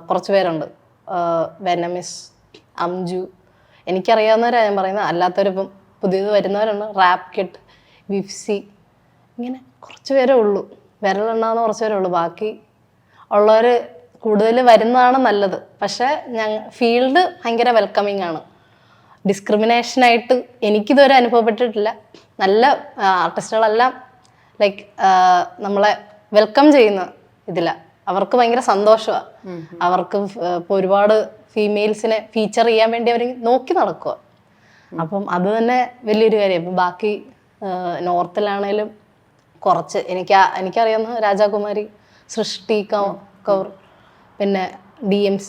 കുറച്ച് പേരുണ്ട്. വെനമിസ്, അംജു, എനിക്കറിയാവുന്നവരാണ് ഞാൻ പറയുന്നത്. അല്ലാത്തവരിപ്പം പുതിയത് വരുന്നവരുണ്ട്. റാപ്പ് കിഡ്, വിഫ്സി, ഇങ്ങനെ കുറച്ച് പേരേ ഉള്ളൂ, വിരലുണ്ടാകുന്ന കുറച്ച് പേരേ ഉള്ളൂ. ബാക്കി ഉള്ളവർ കൂടുതൽ വരുന്നതാണ് നല്ലത്. പക്ഷേ ഫീൽഡ് ഭയങ്കര വെൽക്കമിങ് ആണ്. ഡിസ്ക്രിമിനേഷനായിട്ട് എനിക്കിതുവരെ അനുഭവപ്പെട്ടിട്ടില്ല. നല്ല ആർട്ടിസ്റ്റുകളെല്ലാം ലൈക്ക് നമ്മളെ വെൽക്കം ചെയ്യുന്ന ഇതില്ല. അവർക്ക് ഭയങ്കര സന്തോഷമാണ്. അവർക്ക് ഇപ്പോൾ ഒരുപാട് ഫീമെയിൽസിനെ ഫീച്ചർ ചെയ്യാൻ വേണ്ടി അവർ നോക്കി നടക്കുക. അപ്പം അത് തന്നെ വലിയൊരു കാര്യം. ഇപ്പം ബാക്കി നോർത്തിലാണേലും കുറച്ച് എനിക്കറിയാവുന്ന രാജാകുമാരി, സൃഷ്ടി കൗർ, പിന്നെ DMC,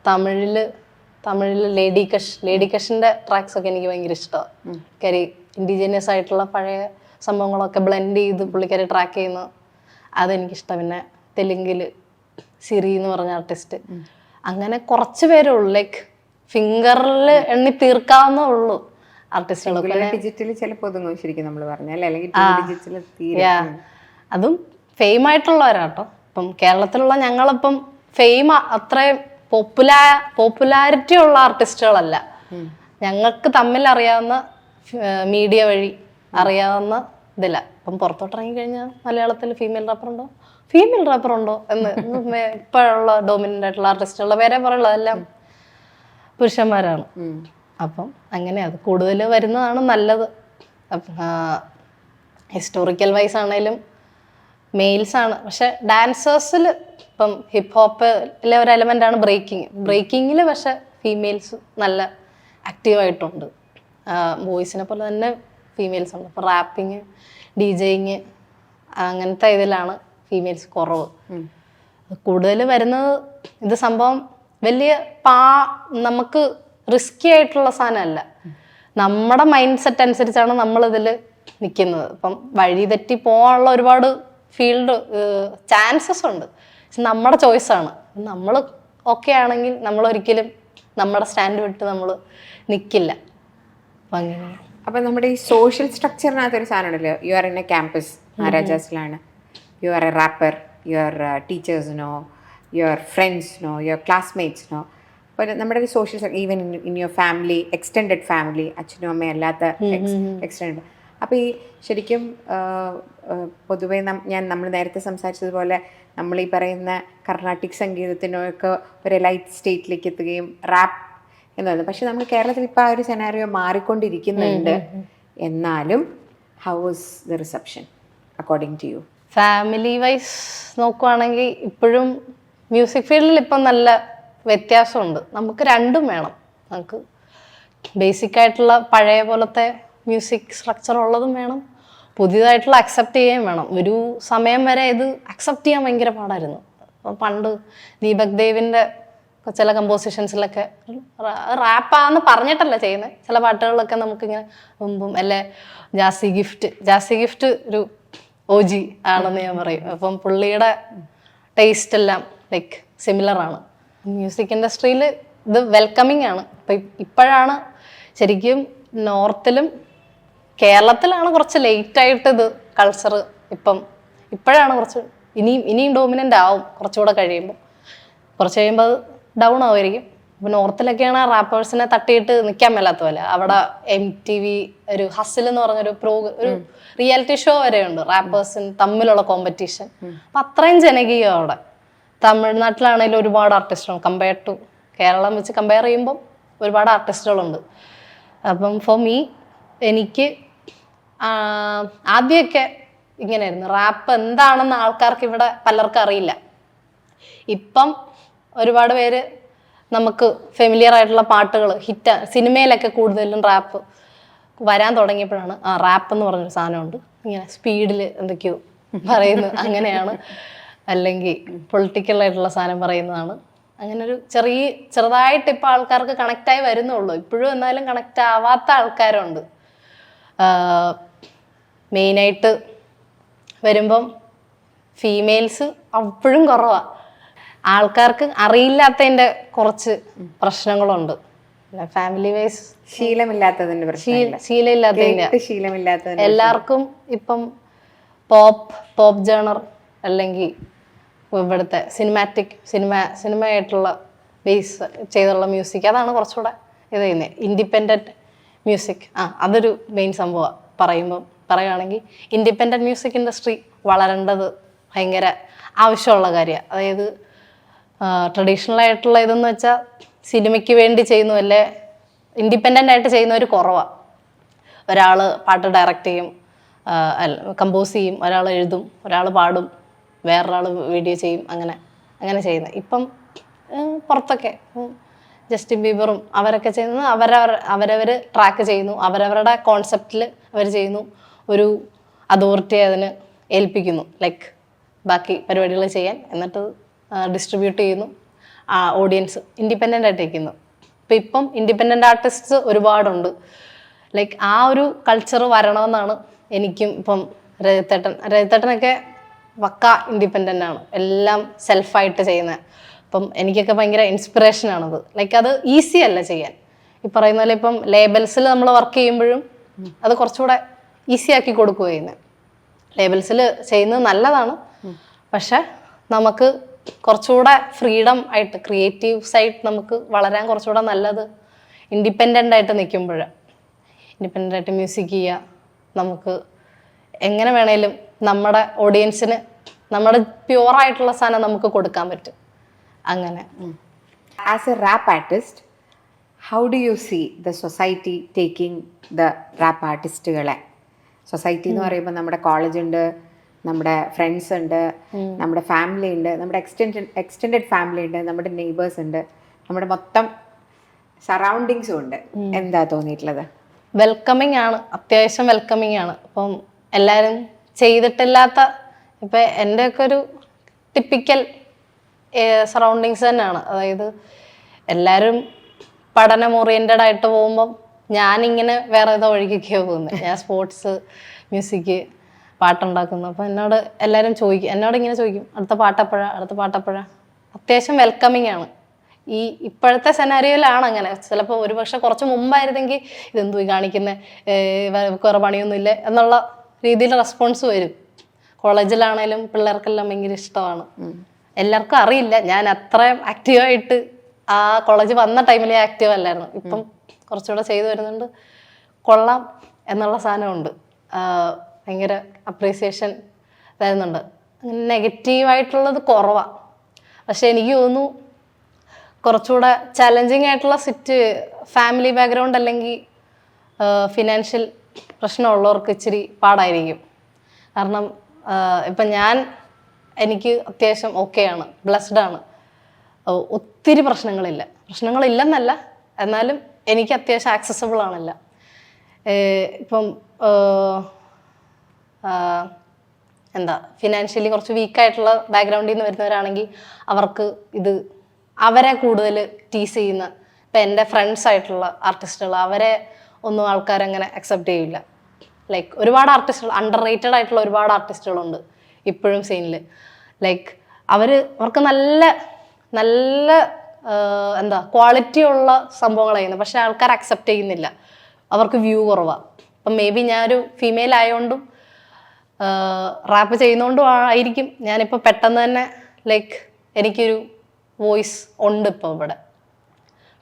തമിഴിൽ ലേഡി കഷിൻ്റെ ട്രാക്സൊക്കെ എനിക്ക് ഭയങ്കര ഇഷ്ടമാണ്. കാര്യം ഇൻഡിജിനിയസ് ആയിട്ടുള്ള പഴയ സംഭവങ്ങളൊക്കെ ബ്ലെൻഡ് ചെയ്ത് പുള്ളിക്കാരി ട്രാക്ക് ചെയ്യുന്ന അതെനിക്കിഷ്ടം. പിന്നെ തെലുങ്കിൽ സിറി എന്ന് പറഞ്ഞ ആർട്ടിസ്റ്റ്. അങ്ങനെ കുറച്ച് പേരേ ഉള്ളൂ, ലൈക്ക് ഫിംഗറിൽ എണ്ണി തീർക്കാവുന്നേ ഉള്ളൂ ആർട്ടിസ്റ്റുകളൊക്കെ. ഡിജിറ്റലി ചിലപ്പോൾ ഒതുങ്ങും ശരിക്കും നമ്മൾ പറഞ്ഞാൽ, അല്ലെങ്കിൽ അതും ഫെയിം ആയിട്ടുള്ളവരാട്ടോ. ഇപ്പം കേരളത്തിലുള്ള ഞങ്ങളിപ്പം ഫെയിം അത്രയും പോപ്പുലാരിറ്റി ഉള്ള ആർട്ടിസ്റ്റുകളല്ല. ഞങ്ങൾക്ക് തമ്മിൽ അറിയാവുന്ന മീഡിയ വഴി അറിയാവുന്ന ഇതില്ല. ഇപ്പം പുറത്തോട്ടിറങ്ങി കഴിഞ്ഞാൽ മലയാളത്തിൽ ഫീമെയിൽ റാപ്പർ ഉണ്ടോ എന്ന് ഇപ്പോഴുള്ള ഡോമിനൻ്റ് ആയിട്ടുള്ള ആർട്ടിസ്റ്റുകളുടെ പേരെ പറയുള്ളത് എല്ലാം പുരുഷന്മാരാണ്. അപ്പം അങ്ങനെ അത് കൂടുതൽ വരുന്നതാണ് നല്ലത്. ഹിസ്റ്റോറിക്കൽ വൈസ് ആണെങ്കിലും മെയിൽസാണ്. പക്ഷെ ഡാൻസേഴ്സിൽ ഇപ്പം ഹിപ്പ് ഹോപ്പിലെ ഒരു എലമെൻ്റാണ് ബ്രേക്കിങ്ങിൽ പക്ഷെ ഫീമെയിൽസ് നല്ല ആക്റ്റീവായിട്ടുണ്ട്. വോയിസിനെ പോലെ തന്നെ ഫീമെയിൽസ് ഉണ്ട്. ഇപ്പോൾ റാപ്പിങ്, DJing അങ്ങനത്തെ ഇതിലാണ് ഫീമെയിൽസ് കുറവ്. കൂടുതൽ വരുന്നത് ഇത് സംഭവം വലിയ നമുക്ക് റിസ്കി ആയിട്ടുള്ള സാധനമല്ല. നമ്മുടെ മൈൻഡ് സെറ്റ് അനുസരിച്ചാണ് നമ്മളിതിൽ നിൽക്കുന്നത്. ഇപ്പം വഴി തെറ്റി പോകാനുള്ള ഒരുപാട് ഫീൽഡ് ചാൻസസ് ഉണ്ട്. നമ്മുടെ ചോയ്സാണ്. നമ്മൾ ഓക്കെ ആണെങ്കിൽ നമ്മളൊരിക്കലും നമ്മുടെ സ്റ്റാൻഡ് വിട്ട് നമ്മൾ നിൽക്കില്ല. അപ്പം അങ്ങനെ. അപ്പം നമ്മുടെ ഈ സോഷ്യൽ സ്ട്രക്ചറിനകത്തൊരു സാധനമുണ്ടല്ലോ, you are in a campus, മഹാരാജാസിലാണ്, you are a rapper, your ടീച്ചേഴ്സിനോ, യുവർ ഫ്രണ്ട്സിനോ, യുവർ ക്ലാസ്മേറ്റ്സിനോ. അപ്പോൾ നമ്മുടെ ഒരു social even in your family, extended family, അച്ഛനും അമ്മയും അല്ലാത്ത എക്സ്റ്റെൻഡ്. അപ്പോൾ ഈ ശരിക്കും പൊതുവേ നമ്മൾ നേരത്തെ സംസാരിച്ചതുപോലെ നമ്മൾ ഈ പറയുന്ന കർണാട്ടിക് സംഗീതത്തിനൊക്കെ ഒരു ലൈറ്റ് സ്റ്റേറ്റിലേക്ക് എത്തുകയും റാപ്പ് എന്ന് പറയുന്നത്. പക്ഷെ നമ്മൾ കേരളത്തിൽ ഇപ്പോൾ ആ ഒരു സെനാരിയോ മാറിക്കൊണ്ടിരിക്കുന്നുണ്ട്. എന്നാലും how was the reception according to you? Family wise നോക്കുവാണെങ്കിൽ ഇപ്പോഴും മ്യൂസിക് ഫീൽഡിൽ ഇപ്പം നല്ല വ്യത്യാസമുണ്ട്. നമുക്ക് രണ്ടും വേണം. നമുക്ക് ബേസിക് ആയിട്ടുള്ള പഴയ പോലത്തെ മ്യൂസിക് സ്ട്രക്ചർ ഉള്ളതും വേണം, പുതിയതായിട്ടുള്ള അക്സെപ്റ്റ് ചെയ്യാൻ വേണം. ഒരു സമയം വരെ ഇത് അക്സെപ്റ്റ് ചെയ്യാൻ ഭയങ്കര പാടായിരുന്നു. അപ്പം പണ്ട് ദീപക് ദേവിൻ്റെ ചില കമ്പോസിഷൻസിലൊക്കെ റാപ്പാന്ന് പറഞ്ഞിട്ടല്ല ചെയ്യുന്നത്. ചില പാട്ടുകളിലൊക്കെ നമുക്കിങ്ങനെ മുമ്പും അല്ലെ ജാസി ഗിഫ്റ്റ് ഒരു OG ആണെന്ന് ഞാൻ പറയും. അപ്പം പുള്ളിയുടെ ടേസ്റ്റ് എല്ലാം ലൈക്ക് സിമിലർ ആണ്. മ്യൂസിക് ഇൻഡസ്ട്രിയിൽ ഇത് വെൽക്കമിങ് ആണ്. ഇപ്പോഴാണ് ശരിക്കും നോർത്തിലും കേരളത്തിലാണ് കുറച്ച് ലേറ്റായിട്ട് ഇത് കൾച്ചർ ഇപ്പോഴാണ് കുറച്ച് ഇനിയും ഡോമിനൻ്റ് ആവും. കുറച്ചുകൂടെ കഴിയുമ്പോൾ അത് ഡൗൺ ആവുമായിരിക്കും. ഇപ്പം നോർത്തിലൊക്കെയാണ് റാപ്പേഴ്സിനെ തട്ടിയിട്ട് നിൽക്കാൻ മേലാത്ത പോലെ. അവിടെ MTV ഒരു ഹസിൽ എന്ന് പറഞ്ഞൊരു ഒരു റിയാലിറ്റി ഷോ വരെയുണ്ട് റാപ്പേഴ്സിന് തമ്മിലുള്ള കോമ്പറ്റീഷൻ. അപ്പം അത്രയും ജനകീയം അവിടെ. തമിഴ്നാട്ടിലാണെങ്കിലും ഒരുപാട് ആർട്ടിസ്റ്റുകൾ കമ്പയർ ടു കേരളം വെച്ച് കമ്പയർ ചെയ്യുമ്പം ഒരുപാട് ആർട്ടിസ്റ്റുകളുണ്ട്. അപ്പം ഫോർ മീ എനിക്ക് ആദ്യമൊക്കെ ഇങ്ങനെയായിരുന്നു. റാപ്പ് എന്താണെന്ന് ആൾക്കാർക്ക് ഇവിടെ പലർക്കും അറിയില്ല. ഇപ്പം ഒരുപാട് പേര് നമുക്ക് ഫെമിലിയർ ആയിട്ടുള്ള പാട്ടുകൾ സിനിമയിലൊക്കെ കൂടുതലും റാപ്പ് വരാൻ തുടങ്ങിയപ്പോഴാണ് റാപ്പ് എന്ന് പറഞ്ഞൊരു സാധനമുണ്ട്, ഇങ്ങനെ സ്പീഡിൽ എന്തൊക്കെയോ പറയുന്നു അങ്ങനെയാണ്, അല്ലെങ്കിൽ പൊളിറ്റിക്കൽ ആയിട്ടുള്ള സാധനം പറയുന്നതാണ്. അങ്ങനെ ഒരു ചെറുതായിട്ട് ഇപ്പം ആൾക്കാർക്ക് കണക്റ്റായി വരുന്നുള്ളൂ. ഇപ്പോഴും എന്നാലും കണക്റ്റ് ആവാത്ത ആൾക്കാരുണ്ട്. മെയിനായിട്ട് വരുമ്പം ഫീമെയിൽസ് അപ്പോഴും കുറവാണ്. ആൾക്കാർക്ക് അറിയില്ലാത്തതിൻ്റെ കുറച്ച് പ്രശ്നങ്ങളുണ്ട്. ഫാമിലി വൈസ് ശീലമില്ലാത്തതിന്റെ ശീലമില്ലാത്തതിന്റെ എല്ലാവർക്കും ഇപ്പം പോപ്പ് ജേണർ അല്ലെങ്കിൽ ഇവിടുത്തെ സിനിമയായിട്ടുള്ള ബേസ് ചെയ്തുള്ള മ്യൂസിക് അതാണ് കുറച്ചുകൂടെ ഇത് ചെയ്യുന്നത്. ഇൻഡിപെൻഡൻറ്റ് മ്യൂസിക് അതൊരു മെയിൻ സംഭവമാണ്. പറയുകയാണെങ്കിൽ ഇൻഡിപെൻഡൻറ്റ് മ്യൂസിക് ഇൻഡസ്ട്രി വളരേണ്ടത് ഭയങ്കര ആവശ്യമുള്ള കാര്യമാണ്. അതായത് ട്രഡീഷണൽ ആയിട്ടുള്ള ഇതെന്ന് വെച്ചാൽ സിനിമയ്ക്ക് വേണ്ടി ചെയ്യുന്നു, അല്ലേ ഇൻഡിപെൻഡൻ്റ് ആയിട്ട് ചെയ്യുന്നവർ കുറവാണ്. ഒരാൾ പാട്ട് ഡയറക്റ്റ് ചെയ്യും, കമ്പോസ് ചെയ്യും, ഒരാൾ എഴുതും, ഒരാൾ പാടും, വേറൊരാൾ വീഡിയോ ചെയ്യും, അങ്ങനെ ചെയ്യുന്നത്. ഇപ്പം പുറത്തൊക്കെ ജസ്റ്റിൻ ബീബറും അവരൊക്കെ ചെയ്യുന്നത് അവരവർ ട്രാക്ക് ചെയ്യുന്നു, അവരവരുടെ കോൺസെപ്റ്റിൽ അവർ ചെയ്യുന്നു, ഒരു അതോറിറ്റി അതിന് ഏൽപ്പിക്കുന്നു, ലൈക്ക് ബാക്കി പരിപാടികൾ ചെയ്യാൻ, എന്നിട്ട് ഡിസ്ട്രിബ്യൂട്ട് ചെയ്യുന്നു, ഓഡിയൻസ് ഇൻഡിപെൻഡൻ്റ് ആയിട്ട് ഇരിക്കുന്നു. ഇപ്പം ഇൻഡിപെൻഡൻ്റ് ആർട്ടിസ്റ്റ്സ് ഒരുപാടുണ്ട്. ലൈക്ക് ആ ഒരു കൾച്ചർ വരണമെന്നാണ് എനിക്കും. ഇപ്പം രജിത്തേട്ടനൊക്കെ പക്ക ഇൻഡിപെൻഡൻ്റ് ആണ്, എല്ലാം സെൽഫായിട്ട് ചെയ്യുന്നത്. അപ്പം എനിക്കൊക്കെ ഭയങ്കര ഇൻസ്പിറേഷനാണത്. ലൈക്ക് അത് ഈസി അല്ല ചെയ്യാൻ. ഈ പറയുന്ന പോലെ ഇപ്പം ലേബൽസിൽ നമ്മൾ വർക്ക് ചെയ്യുമ്പോഴും അത് കുറച്ചുകൂടെ ഈസി ആക്കി കൊടുക്കുക ചെയ്യുന്നത്. ലേബൽസിൽ ചെയ്യുന്നത് നല്ലതാണ്, പക്ഷെ നമുക്ക് കുറച്ചുകൂടെ ഫ്രീഡം ആയിട്ട് ക്രിയേറ്റീവ് സൈഡ് നമുക്ക് വളരാൻ കുറച്ചുകൂടെ നല്ലത് ഇൻഡിപെൻഡൻ്റ് ആയിട്ട് നിൽക്കുമ്പോൾ. ഇൻഡിപെൻഡൻ്റ് ആയിട്ട് മ്യൂസിക് ചെയ്യുക, നമുക്ക് എങ്ങനെ വേണേലും നമ്മുടെ ഓഡിയൻസിന് നമ്മുടെ പ്യുവറായിട്ടുള്ള സാധനം നമുക്ക് കൊടുക്കാൻ പറ്റും. അങ്ങനെ as a rap artist, how do you see the society taking the rap ആർട്ടിസ്റ്റുകളെ? സൊസൈറ്റി എന്ന് പറയുമ്പോൾ നമ്മുടെ കോളേജ് ഉണ്ട്, നമ്മുടെ ഫ്രണ്ട്സ് ഉണ്ട്, നമ്മുടെ ഫാമിലി ഉണ്ട്, നമ്മുടെ എക്സ്റ്റെൻഡഡ് ഫാമിലി ഉണ്ട്, നമ്മുടെ നെയ്ബേഴ്സ് ഉണ്ട്, നമ്മുടെ മൊത്തം സറൗണ്ടിങ്സും ഉണ്ട്. എന്താ തോന്നിയിട്ടുള്ളത്? വെൽക്കമിങ് ആണ്, അത്യാവശ്യം വെൽക്കമിങ് ആണ്. ഇപ്പം എല്ലാവരും ചെയ്തിട്ടില്ലാത്ത, ഇപ്പം എൻ്റെയൊക്കെ ഒരു ടിപ്പിക്കൽ സറൗണ്ടിങ്സ് തന്നെയാണ്. അതായത് എല്ലാവരും പഠനം ഓറിയൻറ്റഡ് ആയിട്ട് പോകുമ്പം ഞാനിങ്ങനെ വേറെ ഏതോ വഴിക്കൊക്കെയോ പോകുന്നത്. ഞാൻ സ്പോർട്സ്, മ്യൂസിക്, പാട്ടുണ്ടാക്കുന്നു. അപ്പം എല്ലാവരും എന്നോട് ഇങ്ങനെ ചോദിക്കും, അടുത്ത പാട്ടപ്പോഴാ. അത്യാവശ്യം വെൽക്കമിങ് ആണ്. ഈ ഇപ്പോഴത്തെ സെനാരിയോയിലാണ് അങ്ങനെ. ചിലപ്പോൾ ഒരുപക്ഷെ കുറച്ച് മുമ്പായിരുന്നെങ്കിൽ ഇതെന്തു കാണിക്കുന്നത്, വേറെ പണിയൊന്നുമില്ല എന്നുള്ള രീതിയിൽ റെസ്പോൺസ് വരും. കോളേജിലാണേലും പിള്ളേർക്കെല്ലാം ഭയങ്കര ഇഷ്ടമാണ്. എല്ലാവർക്കും അറിയില്ല ഞാൻ അത്രയും ആക്റ്റീവായിട്ട് ആ കോളേജ് വന്ന ടൈമിൽ ആക്റ്റീവ് അല്ലായിരുന്നു. ഇപ്പം കുറച്ചുകൂടെ ചെയ്തു വരുന്നുണ്ട്. കൊള്ളാം എന്നുള്ള സാധനമുണ്ട്, ഭയങ്കര അപ്രീസിയേഷൻ തരുന്നുണ്ട്. നെഗറ്റീവായിട്ടുള്ളത് കുറവാണ്. പക്ഷെ എനിക്ക് തോന്നുന്നു കുറച്ചുകൂടെ ചലഞ്ചിങ് ആയിട്ടുള്ള ഫാമിലി ബാക്ക്ഗ്രൗണ്ട് അല്ലെങ്കിൽ ഫിനാൻഷ്യൽ പ്രശ്നമുള്ളവർക്ക് ഇച്ചിരി പാടായിരിക്കും. കാരണം ഇപ്പം എനിക്ക് അത്യാവശ്യം ഓക്കെയാണ്, ബ്ലെസ്ഡ് ആണ്, ഒത്തിരി പ്രശ്നങ്ങളില്ലെന്നല്ല, എന്നാലും എനിക്ക് അത്യാവശ്യം ആക്സസബിൾ ആണല്ല. ഇപ്പം എന്താ ഫിനാൻഷ്യലി കുറച്ച് വീക്കായിട്ടുള്ള ബാക്ക്ഗ്രൗണ്ടിൽ നിന്ന് വരുന്നവരാണെങ്കിൽ അവർക്ക് ഇത് അവരെ കൂടുതൽ ടീസ് ചെയ്യുന്ന, ഇപ്പം എൻ്റെ ഫ്രണ്ട്സ് ആയിട്ടുള്ള ആർട്ടിസ്റ്റുകൾ അവരെ ഒന്നും ആൾക്കാരങ്ങനെ അക്സെപ്റ്റ് ചെയ്യില്ല. ലൈക്ക് ഒരുപാട് ആർട്ടിസ്റ്റുകൾ, അണ്ടർ റേറ്റഡ് ആയിട്ടുള്ള ഒരുപാട് ആർട്ടിസ്റ്റുകളുണ്ട് ഇപ്പോഴും സീനിൽ. ലൈക്ക് അവർക്ക് നല്ല നല്ല എന്താ ക്വാളിറ്റി ഉള്ള സംഭവങ്ങൾ ചെയ്യുന്നത്, പക്ഷെ ആൾക്കാർ അക്സെപ്റ്റ് ചെയ്യുന്നില്ല, അവർക്ക് വ്യൂ കുറവാണ്. അപ്പം മേ ബി ഞാനൊരു ഫീമെയിൽ ആയതുകൊണ്ടും റാപ്പ് ചെയ്യുന്നതുകൊണ്ടും ആയിരിക്കും ഞാനിപ്പോൾ പെട്ടെന്ന് തന്നെ ലൈക്ക് എനിക്കൊരു വോയിസ് ഉണ്ട് ഇപ്പോൾ ഇവിടെ.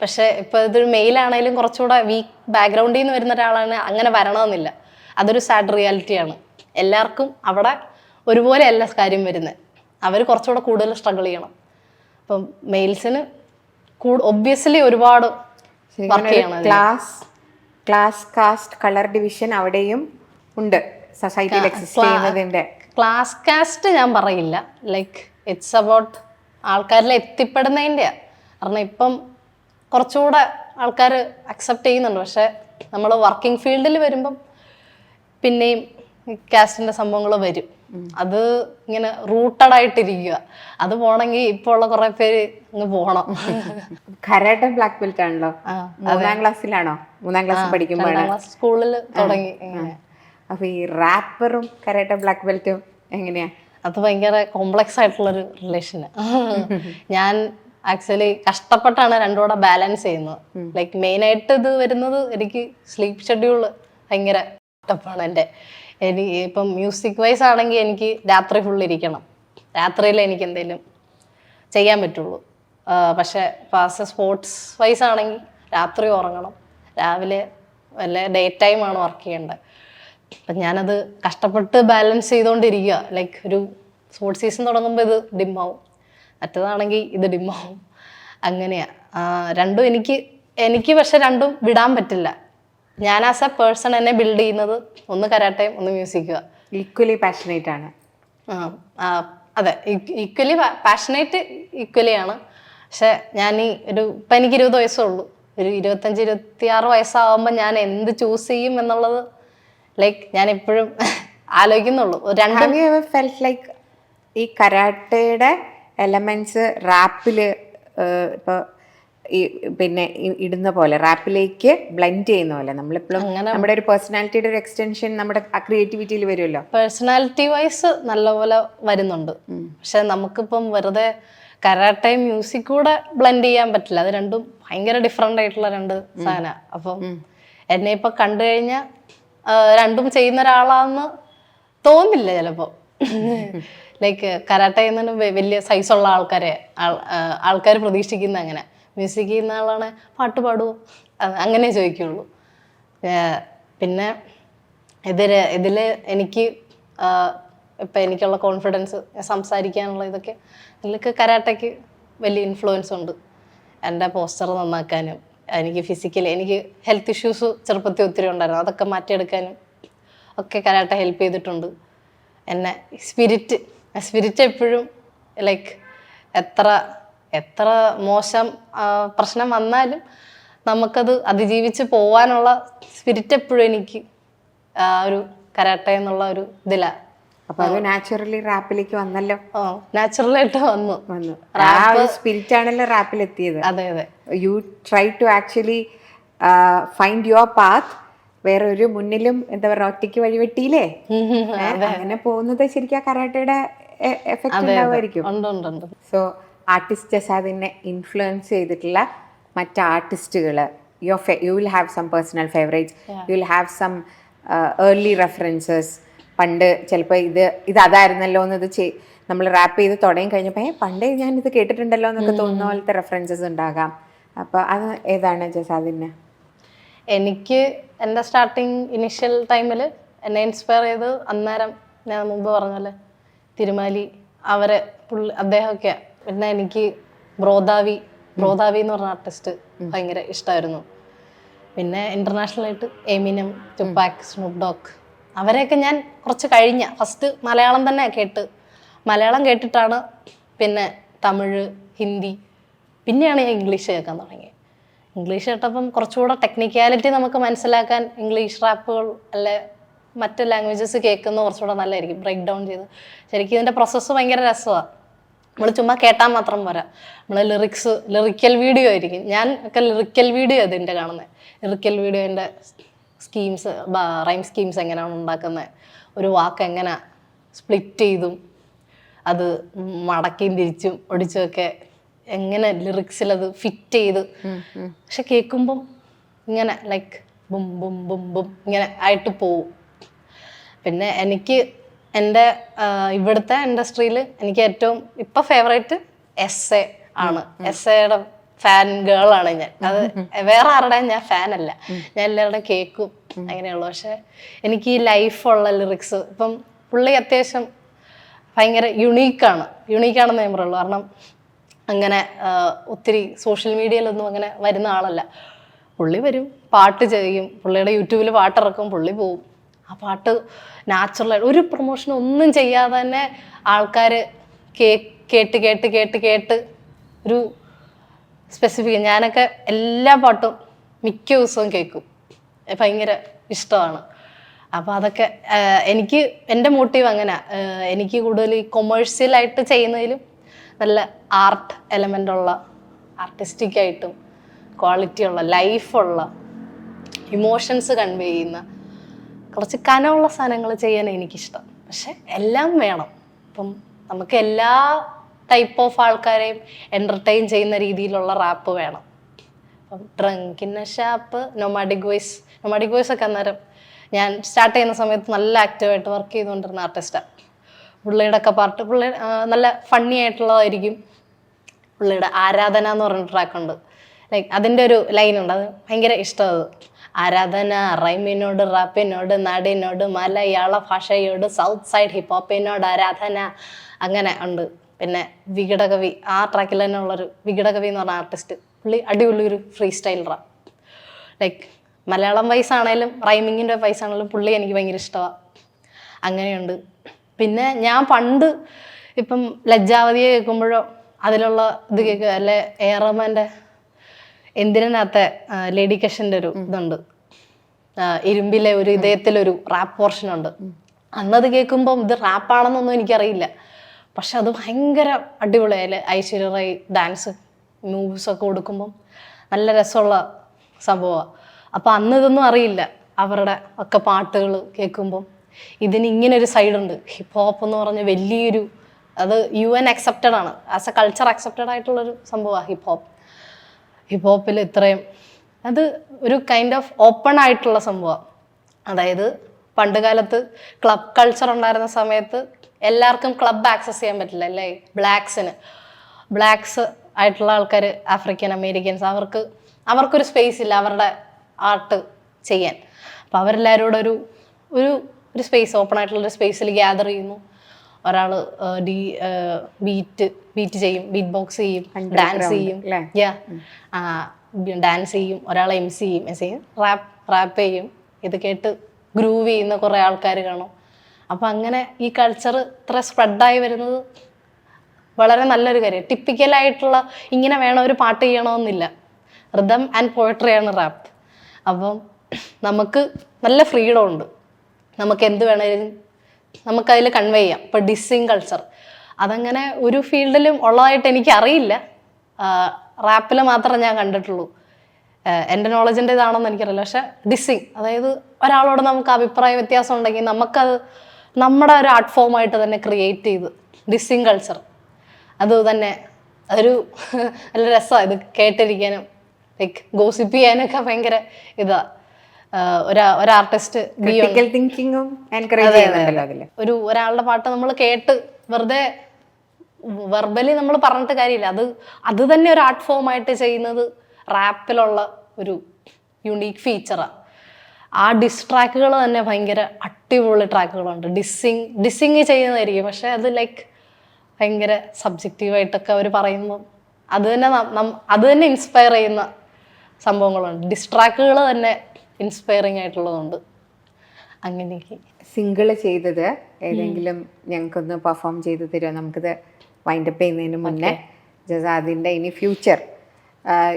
പക്ഷെ ഇപ്പോൾ ഇതൊരു മെയിലാണെങ്കിലും കുറച്ചുകൂടെ വീക്ക് ബാക്ക്ഗ്രൗണ്ടിൽ നിന്ന് വരുന്ന ഒരാളാണ്, അങ്ങനെ വരണമെന്നില്ല. അതൊരു സാഡ് റിയാലിറ്റിയാണ്. എല്ലാവർക്കും അവിടെ ഒരുപോലെ അല്ല കാര്യം വരുന്നത്, അവർ കുറച്ചുകൂടെ കൂടുതൽ സ്ട്രഗിൾ ചെയ്യണം. അപ്പം മെയിൽസിന് ഒബ്വിയസ്ലി ഒരുപാട് വർക്ക് ചെയ്യണം. ക്ലാസ് കാസ്റ്റ് കളർ ഡിവിഷൻ അവിടെയും ഉണ്ട് സൊസൈറ്റിയിൽ എക്സിസ്റ്റ് ചെയ്യുന്നതിന്റെ. ക്ലാസ് കാസ്റ്റ് ഞാൻ പറയില്ല, ലൈക്ക് ഇറ്റ്സ് അബൌട്ട് ആൾക്കാരിൽ എത്തിപ്പെടുന്നതിൻ്റെ. കാരണം ഇപ്പം കുറച്ചുകൂടെ ആൾക്കാർ അക്സെപ്റ്റ് ചെയ്യുന്നുണ്ട്, പക്ഷെ നമ്മൾ വർക്കിംഗ് ഫീൽഡിൽ വരുമ്പം പിന്നെയും കാസ്റ്റിന്റെ സംഭവങ്ങൾ വരും. അത് ഇങ്ങനെ റൂട്ടഡ് ആയിട്ടിരിക്കുക. അത് പോണെങ്കിൽ ഇപ്പോൾ ഉള്ള കുറെ പേര് അങ്ങ് പോകണം. കരാട്ടെ ബ്ലാക്ക് ബെൽറ്റ് ആണല്ലോ. 3ാം ക്ലാസ്സിലാണോ? 3ാം ക്ലാസ് പഠിക്കുമ്പോഴാണ് സ്കൂളിൽ തുടങ്ങി. അപ്പൊ ഈ റാപ്പറും കരാട്ടെ ബ്ലാക്ക് ബെൽറ്റും എങ്ങനെയാ? അത് ഭയങ്കര കോംപ്ലക്സ് ആയിട്ടുള്ളൊരു റിലേഷന്. ഞാൻ ആക്ച്വലി കഷ്ടപ്പെട്ടാണ് രണ്ടും കൂടെ ബാലൻസ് ചെയ്യുന്നത്. ലൈക്ക് മെയിൻ ആയിട്ട് ഇത് വരുന്നത് എനിക്ക് സ്ലീപ്പ് ഷെഡ്യൂള് ഭയങ്കര ടഫാണ് എൻ്റെ. ഇപ്പം മ്യൂസിക് വൈസ് ആണെങ്കിൽ എനിക്ക് രാത്രി ഫുൾ ഇരിക്കണം, രാത്രിയിൽ എനിക്ക് എന്തെങ്കിലും ചെയ്യാൻ പറ്റുള്ളൂ. പക്ഷെ ഫാസ്റ്റ് സ്പോർട്സ് വൈസ് ആണെങ്കിൽ രാത്രി ഉറങ്ങണം, രാവിലെ വല്ല ഡേ ടൈമാണ് വർക്ക് ചെയ്യേണ്ടത്. അപ്പം ഞാനത് കഷ്ടപ്പെട്ട് ബാലൻസ് ചെയ്തുകൊണ്ടിരിക്കുക. ലൈക്ക് ഒരു സ്പോർട്സ് സീസൺ തുടങ്ങുമ്പോൾ ഇത് ഡിമ്മാവും, മറ്റേതാണെങ്കിൽ ഇത് ഡിമ്മാവും, അങ്ങനെയാ. രണ്ടും എനിക്ക് പക്ഷെ രണ്ടും വിടാൻ പറ്റില്ല. ഞാൻ ആസ് എ പേഴ്സൺ എന്നെ ബിൽഡ് ചെയ്യുന്നത് ഒന്ന് കരാട്ടയും ഒന്ന് മ്യൂസിക്കുക. ഈക്വലി പാഷനേറ്റ് ആണ്. അതെ, ഈക്വലി പാഷനേറ്റ് ഈക്വലിയാണ്. പക്ഷെ ഞാൻ ഇപ്പം എനിക്ക് 20 വയസ്സേ ഉള്ളൂ. ഒരു 25-26 വയസ്സാകുമ്പോൾ ഞാൻ എന്ത് ചൂസ് ചെയ്യും എന്നുള്ളത് ലൈക്ക് ഞാൻ എപ്പോഴും ആലോചിക്കുന്നുള്ളൂ. ലൈക്ക് ഈ കരാട്ടയുടെ എലമെന്റ്സ് റാപ്പില് ഇപ്പോൾ ഈ പിന്നെ ഇടുന്ന പോലെ റാപ്പിലേക്ക് ബ്ലെൻഡ് ചെയ്യുന്ന പോലെ നമ്മളെപ്പോഴും നമ്മുടെ ഒരു പേഴ്സണാലിറ്റിയുടെ ഒരു എക്സ്റ്റൻഷൻ നമ്മുടെ ക്രിയേറ്റിവിറ്റിയിൽ വരുമല്ലോ. പേഴ്സണാലിറ്റി വൈസ് നല്ലപോലെ വരുന്നുണ്ട്. പക്ഷെ നമുക്കിപ്പം വെറുതെ കരാട്ടയും മ്യൂസിക് കൂടെ ബ്ലെൻഡ് ചെയ്യാൻ പറ്റില്ല. അത് രണ്ടും ഭയങ്കര ഡിഫറെന്റ് ആയിട്ടുള്ള രണ്ട് സാധന. അപ്പം എന്നെ ഇപ്പൊ കണ്ടു കഴിഞ്ഞാൽ രണ്ടും ചെയ്യുന്ന ഒരാളാന്ന് തോന്നില്ല ചിലപ്പോ. ലൈക്ക് കരാട്ട ചെയ്യുന്നതിന് വലിയ സൈസുള്ള ആൾക്കാർ പ്രതീക്ഷിക്കുന്ന അങ്ങനെ. മ്യൂസിക് ചെയ്യുന്ന ആളാണ് പാട്ട് പാടുമോ അങ്ങനെ ചോദിക്കുള്ളൂ. പിന്നെ ഇതിൽ എനിക്ക് ഇപ്പം എനിക്കുള്ള കോൺഫിഡൻസ്, സംസാരിക്കാനുള്ള ഇതൊക്കെ ഇതിലൊക്കെ കരാട്ടയ്ക്ക് വലിയ ഇൻഫ്ലുവൻസ് ഉണ്ട്. എൻ്റെ പോസ്റ്റർ നന്നാക്കാനും എനിക്ക് ഹെൽത്ത് ഇഷ്യൂസ് ചെറുപ്പത്തിൽ ഒത്തിരി ഉണ്ടായിരുന്നു, അതൊക്കെ മാറ്റിയെടുക്കാനും ഒക്കെ കരാട്ട ഹെൽപ്പ് ചെയ്തിട്ടുണ്ട് എന്നെ. സ്പിരിറ്റ് എപ്പോഴും ലൈക്ക് എത്ര മോശം പ്രശ്നം വന്നാലും നമുക്കത് അതിജീവിച്ച് പോവാനുള്ള സ്പിരിറ്റ് എപ്പോഴും എനിക്ക് ഒരു കരാട്ട എന്നുള്ള ഒരു ഇതിലാണ്. അപ്പൊ അത് നാച്ചുറലി റാപ്പിലേക്ക് വന്നല്ലോ. നാച്ചുറലായിട്ട് വന്നു. സ്പിരിറ്റ് ആണല്ലോ റാപ്പിൽ എത്തിയത്. അതെ അതെ. You try to actually find your path. വേറെ ഒരു മുന്നിലും എന്താ പറയുക ഒറ്റയ്ക്ക് വഴിവെട്ടിയില്ലേ, അങ്ങനെ പോകുന്നത് ശരിക്കും ആ കരാട്ടയുടെ എഫക്ട് ഉണ്ടാവുമായിരിക്കും. സോ ആർട്ടിസ്റ്റ് ജസാദിനെ ഇൻഫ്ലുവൻസ് ചെയ്തിട്ടുള്ള മറ്റ് ആർട്ടിസ്റ്റുകൾ, you will have some personal favourites, you will have some early references. പണ്ട് ചിലപ്പോൾ ഇത് അതായിരുന്നല്ലോ എന്ന് നമ്മൾ റാപ്പ് ചെയ്ത് തുടങ്ങി കഴിഞ്ഞപ്പോൾ പണ്ട് ഞാനിത് കേട്ടിട്ടുണ്ടല്ലോ എന്നൊക്കെ തോന്നുന്ന പോലത്തെ റെഫറൻസസ് ഉണ്ടാകാം. അപ്പോൾ അത് ഏതാണ് ജസാദിന്? എനിക്ക് എൻ്റെ സ്റ്റാർട്ടിങ് ഇനിഷ്യൽ ടൈമിൽ എന്നെ ഇൻസ്പയർ ചെയ്ത് അന്നേരം ഞാൻ മുമ്പ് പറഞ്ഞ പോലെ തിരുമാലി അദ്ദേഹമൊക്കെ. പിന്നെ എനിക്ക് ബ്രോദാവി എന്ന് പറഞ്ഞ ആർട്ടിസ്റ്റ് ഭയങ്കര ഇഷ്ടമായിരുന്നു. പിന്നെ ഇന്റർനാഷണലായിട്ട് എമിനം, ടുപാക്, സ്നൂപ്പ് ഡോഗ്, അവരെയൊക്കെ ഞാൻ കുറച്ച് ഫസ്റ്റ് മലയാളം തന്നെ മലയാളം കേട്ടിട്ടാണ് പിന്നെ തമിഴ്, ഹിന്ദി, പിന്നെയാണ് ഞാൻ ഇംഗ്ലീഷ് കേൾക്കാൻ തുടങ്ങിയത്. ഇംഗ്ലീഷ് കേട്ടപ്പം കുറച്ചുകൂടെ ടെക്നിക്കാലിറ്റി നമുക്ക് മനസ്സിലാക്കാൻ ഇംഗ്ലീഷ് റാപ്പുകൾ അല്ലെ മറ്റ് ലാംഗ്വേജസ് കേൾക്കുന്ന കുറച്ചുകൂടെ നല്ലതായിരിക്കും, ബ്രേക്ക് ഡൗൺ ചെയ്ത്. ശരിക്കും ഇതിൻ്റെ പ്രോസസ്സ് ഭയങ്കര രസമാണ്. നമ്മൾ ചുമ്മാ കേട്ടാൽ മാത്രം പോരാ, നമ്മൾ ലിറിക്കൽ വീഡിയോ ആയിരിക്കും. ഞാൻ ഒക്കെ ലിറിക്കൽ വീഡിയോ ഇതിൻ്റെ കാണുന്നത്. ലിറിക്കൽ വീഡിയോൻ്റെ സ്കീംസ്, റൈം സ്കീംസ് എങ്ങനെയാണ് ഉണ്ടാക്കുന്നത്, ഒരു വാക്ക് എങ്ങനെ സ്പ്ലിറ്റ് ചെയ്തും അത് മടക്കിയും തിരിച്ചും ഒടിച്ചുമൊക്കെ എങ്ങനെ ലിറിക്സിൽ അത് ഫിറ്റ് ചെയ്ത്, പക്ഷെ കേൾക്കുമ്പം ഇങ്ങനെ like boom boom boom boom ഇങ്ങനെ ആയിട്ട് പോവും. പിന്നെ എനിക്ക് എൻ്റെ ഇവിടുത്തെ ഇൻഡസ്ട്രിയിൽ എനിക്ക് ഏറ്റവും ഇപ്പം ഫേവറേറ്റ് എസ് എ ആണ്. എസ് എയുടെ ഫാൻ ഗേളാണ് ഞാൻ. അത് വേറെ ആരുടെയും ഞാൻ ഫാനല്ല, ഞാൻ എല്ലാവരുടെയും കേൾക്കും അങ്ങനെയുള്ളൂ. പക്ഷെ എനിക്ക് ഈ ലൈഫുള്ള ലിറിക്സ്, ഇപ്പം പുള്ളി അത്യാവശ്യം ഭയങ്കര യുണീക്കാണെന്ന് ഞാൻ പറയുള്ളൂ. കാരണം അങ്ങനെ ഒത്തിരി സോഷ്യൽ മീഡിയയിലൊന്നും അങ്ങനെ വരുന്ന ആളല്ല. പുള്ളി വരും, പാട്ട് ചെയ്യും, പുള്ളിയുടെ യൂട്യൂബിൽ പാട്ടിറക്കും, പുള്ളി പോവും. ആ പാട്ട് നാച്ചുറലായിട്ട് ഒരു പ്രൊമോഷൻ ഒന്നും ചെയ്യാതെ തന്നെ ആൾക്കാർ കേട്ട് കേട്ട് കേട്ട് കേട്ട് ഒരു സ്പെസിഫിക്, ഞാനൊക്കെ എല്ലാ പാട്ടും മിക്ക ദിവസവും കേൾക്കും, ഭയങ്കര ഇഷ്ടമാണ്. അപ്പോൾ അതൊക്കെ എനിക്ക് എൻ്റെ മോട്ടീവ് അങ്ങനെ. എനിക്ക് കൂടുതൽ ഈ കൊമേഴ്സ്യലായിട്ട് ചെയ്യുന്നതിലും നല്ല ആർട്ട് എലമെൻ്റ് ഉള്ള, ആർട്ടിസ്റ്റിക് ആയിട്ടും ക്വാളിറ്റിയുള്ള, ലൈഫുള്ള, ഇമോഷൻസ് കൺവേ ചെയ്യുന്ന കുറച്ച് കനമുള്ള സാധനങ്ങൾ ചെയ്യാൻ എനിക്കിഷ്ടം. പക്ഷെ എല്ലാം വേണം. ഇപ്പം നമുക്ക് എല്ലാ ടൈപ്പ് ഓഫ് ആൾക്കാരെയും എൻ്റർടൈൻ ചെയ്യുന്ന രീതിയിലുള്ള റാപ്പ് വേണം. അപ്പം drunk in a shop, nomadic voice ഒക്കെ അന്നേരം ഞാൻ സ്റ്റാർട്ട് ചെയ്യുന്ന സമയത്ത് നല്ല ആക്റ്റീവായിട്ട് വർക്ക് ചെയ്തുകൊണ്ടിരുന്ന ആർട്ടിസ്റ്റാണ്. പുള്ളിയുടെ ഒക്കെ പാട്ട് നല്ല ഫണ്ണി ആയിട്ടുള്ളതായിരിക്കും. പുള്ളിയുടെ ആരാധന എന്ന് പറഞ്ഞ ട്രാക്കുണ്ട്, ലൈക്ക് അതിൻ്റെ ഒരു ലൈനുണ്ട്, അത് ഭയങ്കര ഇഷ്ടമാണ്. ആരാധന റൈമിനോട്, റാപ്പിനോട്, നാടിനോട്, മലയാള ഭാഷയോട്, സൗത്ത് സൈഡ് ഹിപ്പോപ്പിനോട് ആരാധന, അങ്ങനെ ഉണ്ട്. പിന്നെ വികടകവി, ആ ട്രാക്കിൽ തന്നെ ഉള്ളൊരു വികടകവി എന്ന് പറഞ്ഞ ആർട്ടിസ്റ്റ്, പുള്ളി അടിപൊളി ഒരു ഫ്രീ സ്റ്റൈലറാണ്. ലൈക്ക് മലയാളം വൈസ് ആണെങ്കിലും റൈമിങ്ങിൻ്റെ വൈസ് ആണെങ്കിലും പുള്ളി എനിക്ക് ഭയങ്കര ഇഷ്ടമാണ്. അങ്ങനെയുണ്ട്. പിന്നെ ഞാൻ പണ്ട് ഇപ്പം ലജ്ജാവതിയെ കേൾക്കുമ്പോഴോ അതിലുള്ള ഇത് കേൾക്കുക, അല്ലെ എ ആർ റഹ്മാൻ്റെ എന്തിനകത്തെ ലേഡി കഷൻ്റെ ഒരു ഇതുണ്ട്, ഇരുമ്പിലെ ഒരു ഇതയത്തിലൊരു റാപ്പ് പോർഷൻ ഉണ്ട്. അന്നത് കേൾക്കുമ്പം ഇത് റാപ്പാണെന്നൊന്നും എനിക്കറിയില്ല, പക്ഷെ അത് ഭയങ്കര അടിപൊളിയായാലും ഐശ്വര്യ റായ് ഡാൻസ് മൂവ്സൊക്കെ കൊടുക്കുമ്പം നല്ല രസമുള്ള സംഭവമാണ്. അപ്പം അന്ന് ഇതൊന്നും അറിയില്ല, അവരുടെ ഒക്കെ പാട്ടുകൾ കേൾക്കുമ്പം ഇതിന് ഇങ്ങനൊരു സൈഡുണ്ട്. ഹിപ്പ് ഹോപ്പ് എന്ന് പറഞ്ഞ വലിയൊരു, അത് UN അക്സെപ്റ്റഡ് ആണ്, ആസ് എ കൾച്ചർ അക്സെപ്റ്റഡ് ആയിട്ടുള്ളൊരു സംഭവമാണ് ഹിപ്പ് ഹോപ്പിൽ ഇത്രയും. അത് ഒരു കൈൻഡ് ഓഫ് ഓപ്പൺ ആയിട്ടുള്ള സംഭവമാണ്. അതായത് പണ്ട് കാലത്ത് ക്ലബ് കൾച്ചർ ഉണ്ടായിരുന്ന സമയത്ത് എല്ലാവർക്കും ക്ലബ് ആക്സസ് ചെയ്യാൻ പറ്റില്ല, അല്ലേ? ബ്ലാക്സ് ആയിട്ടുള്ള ആൾക്കാർ, ആഫ്രിക്കൻ അമേരിക്കൻസ്, അവർക്കൊരു സ്പേസ് ഇല്ല അവരുടെ ആർട്ട് ചെയ്യാൻ. അപ്പോൾ അവരെല്ലാവരോടും ഒരു സ്പേസ്, ഓപ്പൺ ആയിട്ടുള്ളൊരു സ്പേസിൽ ഗ്യാദർ ചെയ്യുന്നു. ഒരാൾ ബീറ്റ് ചെയ്യും, ബീറ്റ് ബോക്സ് ചെയ്യും, ഡാൻസ് ചെയ്യും, ഡാൻസ് ചെയ്യും, ഒരാൾ MC ചെയ്യും, റാപ്പ് ചെയ്യും. ഇത് കേട്ട് ഗ്രൂവ് ചെയ്യുന്ന കുറേ ആൾക്കാർ കാണും. അപ്പം അങ്ങനെ ഈ കൾച്ചർ ഇത്ര സ്പ്രെഡായി വരുന്നത് വളരെ നല്ലൊരു കാര്യം. ടിപ്പിക്കലായിട്ടുള്ള ഇങ്ങനെ വേണം ഒരു പാട്ട് ചെയ്യണമെന്നില്ല, റിതം ആൻഡ് പോയട്രിയാണ് റാപ്പ്. അപ്പം നമുക്ക് നല്ല ഫ്രീഡം ഉണ്ട്, നമുക്ക് എന്ത് വേണേലും നമുക്കതിൽ കൺവേ ചെയ്യാം. ഇപ്പം ഡിസ്സിങ് കൾച്ചർ അതങ്ങനെ ഒരു ഫീൽഡിലും ഉള്ളതായിട്ട് എനിക്കറിയില്ല, റാപ്പിൽ മാത്രമേ ഞാൻ കണ്ടിട്ടുള്ളൂ. എൻ്റെ നോളജിൻ്റെ ഇതാണെന്ന് എനിക്കറിയില്ല. പക്ഷെ ഡിസ്സിങ്, അതായത് ഒരാളോട് നമുക്ക് അഭിപ്രായ വ്യത്യാസം ഉണ്ടെങ്കിൽ നമുക്കത് നമ്മുടെ ഒരു ആർട്ട് ഫോമായിട്ട് തന്നെ ക്രിയേറ്റ് ചെയ്ത് ഡിസ്സിങ് കൾച്ചർ, അത് തന്നെ അതൊരു നല്ല രസമാണ്. ഇത് കേട്ടിരിക്കാനും ലൈക്ക് ഗോസിപ്പ് ചെയ്യാനൊക്കെ ഭയങ്കര ഇതാ. ഒരു ആർട്ടിസ്റ്റ് ഒരാളുടെ പാട്ട് നമ്മൾ കേട്ട് വെറുതെ വെർബലി നമ്മൾ പറഞ്ഞിട്ട് കാര്യമില്ല, അത് തന്നെ ഒരു ആർട്ട് ഫോമായിട്ട് ചെയ്യുന്നത് റാപ്പിലുള്ള ഒരു യുണീക്ക് ഫീച്ചറാണ്. ആ ട്രാക്കുകൾ തന്നെ ഭയങ്കര അടിപൊളി ട്രാക്കുകളുണ്ട്. ഡിസ്സിങ് ചെയ്യുന്നതായിരിക്കും, പക്ഷെ അത് ലൈക്ക് ഭയങ്കര സബ്ജക്റ്റീവായിട്ടൊക്കെ അവർ പറയുമ്പോൾ അത് തന്നെ ഇൻസ്പയർ ചെയ്യുന്ന സംഭവങ്ങളുണ്ട്. ട്രാക്കുകൾ തന്നെ ഇൻസ്പയറിങ് ആയിട്ടുള്ളതുണ്ട്. അങ്ങനെയൊക്കെ. സിംഗിള് ചെയ്തത് ഏതെങ്കിലും ഞങ്ങൾക്കൊന്ന് പെർഫോം ചെയ്ത് തരുമോ? നമുക്കിത് വൈൻഡപ്പ് ചെയ്യുന്നതിന് മുന്നേ ജസാദിൻ്റെ ഇനി future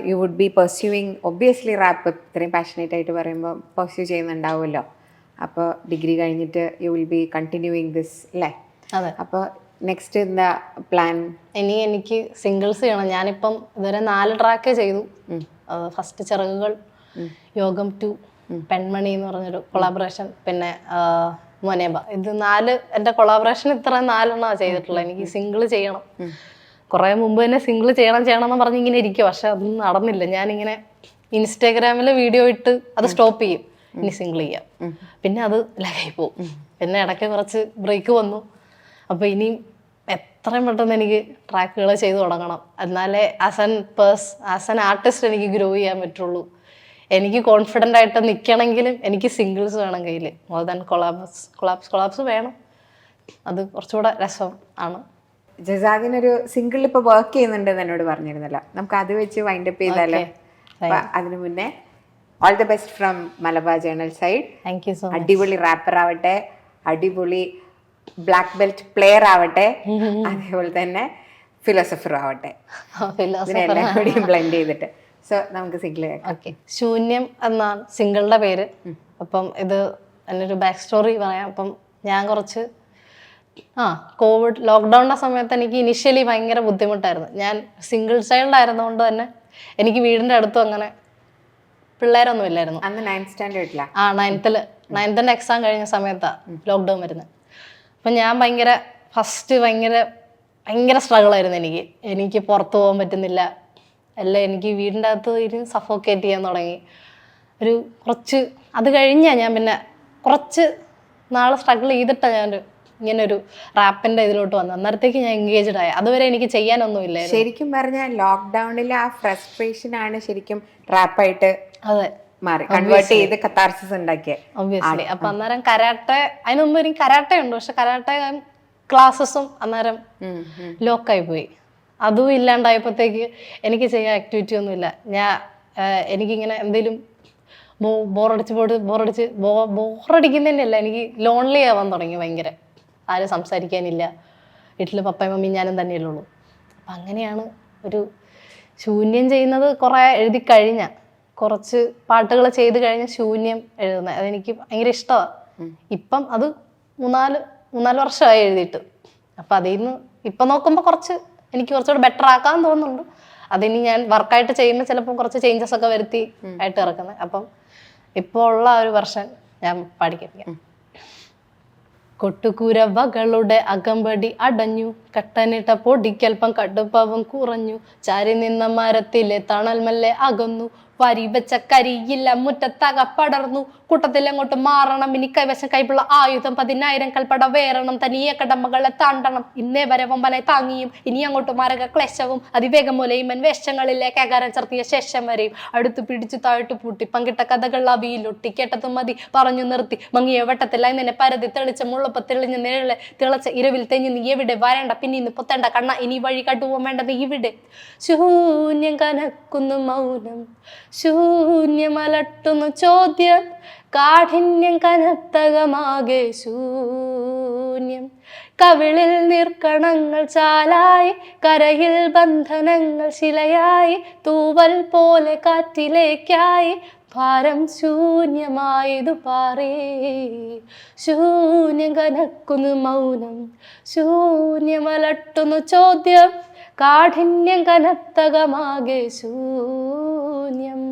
you would be pursuing, obviously rap ഇത്രയും പാഷനേറ്റ് ആയിട്ട് പറയുമ്പോൾ പെർസ്യൂ ചെയ്യുന്നുണ്ടാവുമല്ലോ, അപ്പോൾ ഡിഗ്രി കഴിഞ്ഞിട്ട് you will be continuing this അല്ലേ? അതെ. അപ്പോൾ നെക്സ്റ്റ് എന്താ പ്ലാൻ? ഇനി എനിക്ക് സിംഗിൾസ് ചെയ്യണം. ഞാനിപ്പം ഇതുവരെ 4 ട്രാക്കേ ചെയ്തു. ഫസ്റ്റ് ചിറകുകൾ, യോഗം 2, പെൺമണി എന്ന് പറഞ്ഞൊരു കൊളാബറേഷൻ, പിന്നെ മൊനേബ. ഇത് 4 എൻ്റെ കൊളാബറേഷൻ ഇത്ര 4 എണ്ണമാണ് ചെയ്തിട്ടുള്ളത്. എനിക്ക് സിംഗിൾ ചെയ്യണം. കുറേ മുമ്പ് തന്നെ സിംഗിൾ ചെയ്യണം എന്ന് പറഞ്ഞ് ഇങ്ങനെ ഇരിക്കും. പക്ഷെ അതൊന്നും നടന്നില്ല. ഞാനിങ്ങനെ ഇൻസ്റ്റാഗ്രാമിൽ വീഡിയോ ഇട്ട് അത് സ്റ്റോപ്പ് ചെയ്യും. ഇനി സിംഗിൾ ചെയ്യാം, പിന്നെ അത് ലാഗായി പോവും. പിന്നെ ഇടയ്ക്ക് കുറച്ച് ബ്രേക്ക് വന്നു. അപ്പോൾ ഇനിയും എത്രയും പെട്ടെന്ന് എനിക്ക് ട്രാക്കുകൾ ചെയ്ത് തുടങ്ങണം. എന്നാലേ ആസ് ആൻ ആർട്ടിസ്റ്റ് എനിക്ക് ഗ്രോ ചെയ്യാൻ പറ്റുള്ളൂ. എനിക്ക് കോൺഫിഡൻ്റ് ആയിട്ട് നിൽക്കണമെങ്കിലും എനിക്ക് സിംഗിൾസ് വേണം കയ്യിൽ, മോർ ദാൻ കൊളാബ്സ് വേണം. അത് കുറച്ചുകൂടെ രസം ആണ്. ജസാദിനൊരു സിംഗിൾ ഇപ്പോൾ വർക്ക് ചെയ്യുന്നുണ്ടെന്ന് എന്നോട് പറഞ്ഞിരുന്നല്ലോ, നമുക്ക് അത് വെച്ച് വൈൻഡപ്പ് ചെയ്താലോ? അതിനു മുന്നേ all the best from Malabar journal side. Thank you so much. അടിപൊളി റാപ്പർ ആവട്ടെ, അടിപൊളി ബ്ലാക്ക് ബെൽറ്റ് പ്ലെയർ ആവട്ടെ, അതേപോലെ തന്നെ ഫിലോസഫർ ആവട്ടെ. ഇതിനെല്ലാം കൂടി ബ്ലെൻഡ് ചെയ്തിട്ട് സോ നമുക്ക് സിംഗിൾ കേൾക്കാം. ഓക്കെ. ശൂന്യം എന്നാണ് സിംഗിളുടെ പേര്. അപ്പം ഇത് എന്നൊരു ബാക്ക് സ്റ്റോറി പറയാം. അപ്പം ഞാൻ കുറച്ച് കോവിഡ് ലോക്ക്ഡൗണിൻ്റെ സമയത്ത് എനിക്ക് ഇനിഷ്യലി ഭയങ്കര ബുദ്ധിമുട്ടായിരുന്നു. ഞാൻ സിംഗിൾ ചൈൽഡ് ആയിരുന്നുകൊണ്ട് തന്നെ എനിക്ക് വീടിൻ്റെ അടുത്തും അങ്ങനെ പിള്ളേരൊന്നും ഇല്ലായിരുന്നു. അന്ന് 9th സ്റ്റാൻഡേർഡിലാ? 9th എക്സാം കഴിഞ്ഞ സമയത്താണ് ലോക്ക്ഡൗൺ വരുന്നത്. അപ്പം ഞാൻ ഭയങ്കര സ്ട്രഗിളായിരുന്നു. എനിക്ക് പുറത്ത് പോകാൻ പറ്റുന്നില്ല. എല്ലാം എനിക്ക് വീടിൻ്റെ അകത്ത് ഇരുന്ന് സഫോക്കേറ്റ് ചെയ്യാൻ തുടങ്ങി. അത് കഴിഞ്ഞാൽ ഞാൻ പിന്നെ കുറച്ച് നാൾ സ്ട്രഗിൾ ചെയ്തിട്ടാണ് ഞാൻ ഇങ്ങനൊരു റാപ്പിൻ്റെ ഇതിലോട്ട് വന്നത്. അന്നേരത്തേക്ക് ഞാൻ എൻഗേജ്ഡ് ആയി. അതുവരെ എനിക്ക് ചെയ്യാനൊന്നും ഇല്ലായിരുന്നു. ശരിക്കും പറഞ്ഞാൽ ലോക്ക്ഡൗണിൽ ആ ഫ്രസ്ട്രേഷൻ ആണ് ശരിക്കും റാപ്പായിട്ട് മാറി കൺവേർട്ട് ചെയ്ത് കത്താർസിസ് ഉണ്ടാക്കിയത്. ഒബ്വിയസ്ലി. അപ്പം അന്നേരം കരാട്ടെ, അതിന് മുമ്പ് എനിക്ക് കരാട്ടെ ഉണ്ട്, പക്ഷെ കരാട്ടെ ക്ലാസ്സസും അന്നേരം ലോക്കായി പോയി. അതും ഇല്ലാണ്ടായപ്പോഴത്തേക്ക് എനിക്ക് ചെയ്യാൻ ആക്ടിവിറ്റി ഒന്നുമില്ല. എനിക്കിങ്ങനെ എന്തെങ്കിലും ബോറടിക്കുന്നതന്നെ അല്ല, എനിക്ക് ലോൺലി ആവാൻ തുടങ്ങി. ഭയങ്കര ആരും സംസാരിക്കാനില്ല. വീട്ടിൽ പപ്പയും മമ്മിയും ഞാനും തന്നെയല്ലേ ഉള്ളൂ. അപ്പം അങ്ങനെയാണ് ഒരു ശൂന്യം ചെയ്യുന്നത്. കുറേ എഴുതി കഴിഞ്ഞ കുറച്ച് പാട്ടുകൾ ചെയ്ത് കഴിഞ്ഞ ശൂന്യം എഴുതുന്നത് അതെനിക്ക് ഭയങ്കര ഇഷ്ടമാണ്. ഇപ്പം അത് 3-4 വർഷമായി എഴുതിയിട്ട്. അപ്പം അതിൽ നിന്ന് ഇപ്പം നോക്കുമ്പോൾ എനിക്ക് കുറച്ചുകൂടെ ബെറ്റർ ആക്കാൻ തോന്നുന്നുണ്ട്. അതിനി ഞാൻ വർക്കായിട്ട് ചെയ്യുമ്പോൾ ചിലപ്പോൾ കുറച്ച് ചേഞ്ചസ് ഒക്കെ വരുത്തി ആയിട്ട് ഇറക്കുന്നത്. അപ്പം ഇപ്പോൾ ഉള്ള ഒരു വെർഷൻ ഞാൻ പാടിക്കാം. കൊട്ടുകൂരവകളുടെ അകമ്പടി അടഞ്ഞു, കട്ടനിട്ട പൊടിക്കൽപ്പം കടുപ്പവും കുറഞ്ഞു, ചാരി നിന്ന മരത്തിലെ തണൽ മെല്ലെ അകന്നു, വരി വെച്ച കരിയില്ല മുറ്റത്തകപ്പടർന്നു, കൂട്ടത്തിലങ്ങോട്ട് മാറണം ഇനി കൈവശം കൈപ്പുള്ള ആയുധം 10,000 കൽപ്പട വേറണം, തനിയെ കടമകളെ താണ്ടണം ഇന്നേ വരെ വമ്പനെ താങ്ങിയും ഇനി അങ്ങോട്ട് മാരക ക്ലേശവും അതിവേഗം മൂലയും വേഷങ്ങളിലേക്ക് അകാരം ചർത്തിയ ശേഷം വരെയും അടുത്തു പിടിച്ചു താഴ്ത്തു പൂട്ടി പങ്കിട്ട കഥകൾ അവിയിലൊട്ടി കേട്ടതും മതി പറഞ്ഞു നിർത്തി മങ്ങിയ വെട്ടത്തിലായി നിന്നെ പരതി തെളിച്ച മുള്ളപ്പം തെളിഞ്ഞ നേരെ തിളച്ച ഇരവിൽ തെഞ്ഞ് നീ എവിടെ വരേണ്ട പിന്നീന്ന് പൊത്തേണ്ട കണ്ണ ഇനി വഴി കടുവും വേണ്ട നീ ഇവിടെ. ശൂന്യം കനക്കുന്നു മൗനം, ശൂന്യമലട്ടുന്നു ചോദ്യം, കാഠിന്യം കനത്തകമാകെ ശൂന്യം, കവിളിൽ നീർക്കണങ്ങൾ ചാലായി, കരയിൽ ബന്ധനങ്ങൾ ശിലയായി, തൂവൽ പോലെ കാറ്റിലേക്കായി, ഭാരം ശൂന്യമായതു പാറേ. ശൂന്യം കനക്കുന്നു മൗനം, ശൂന്യമലട്ടുന്നു ചോദ്യം, കാഠിന്യം കനത്തകമാകെ ശൂന്യം.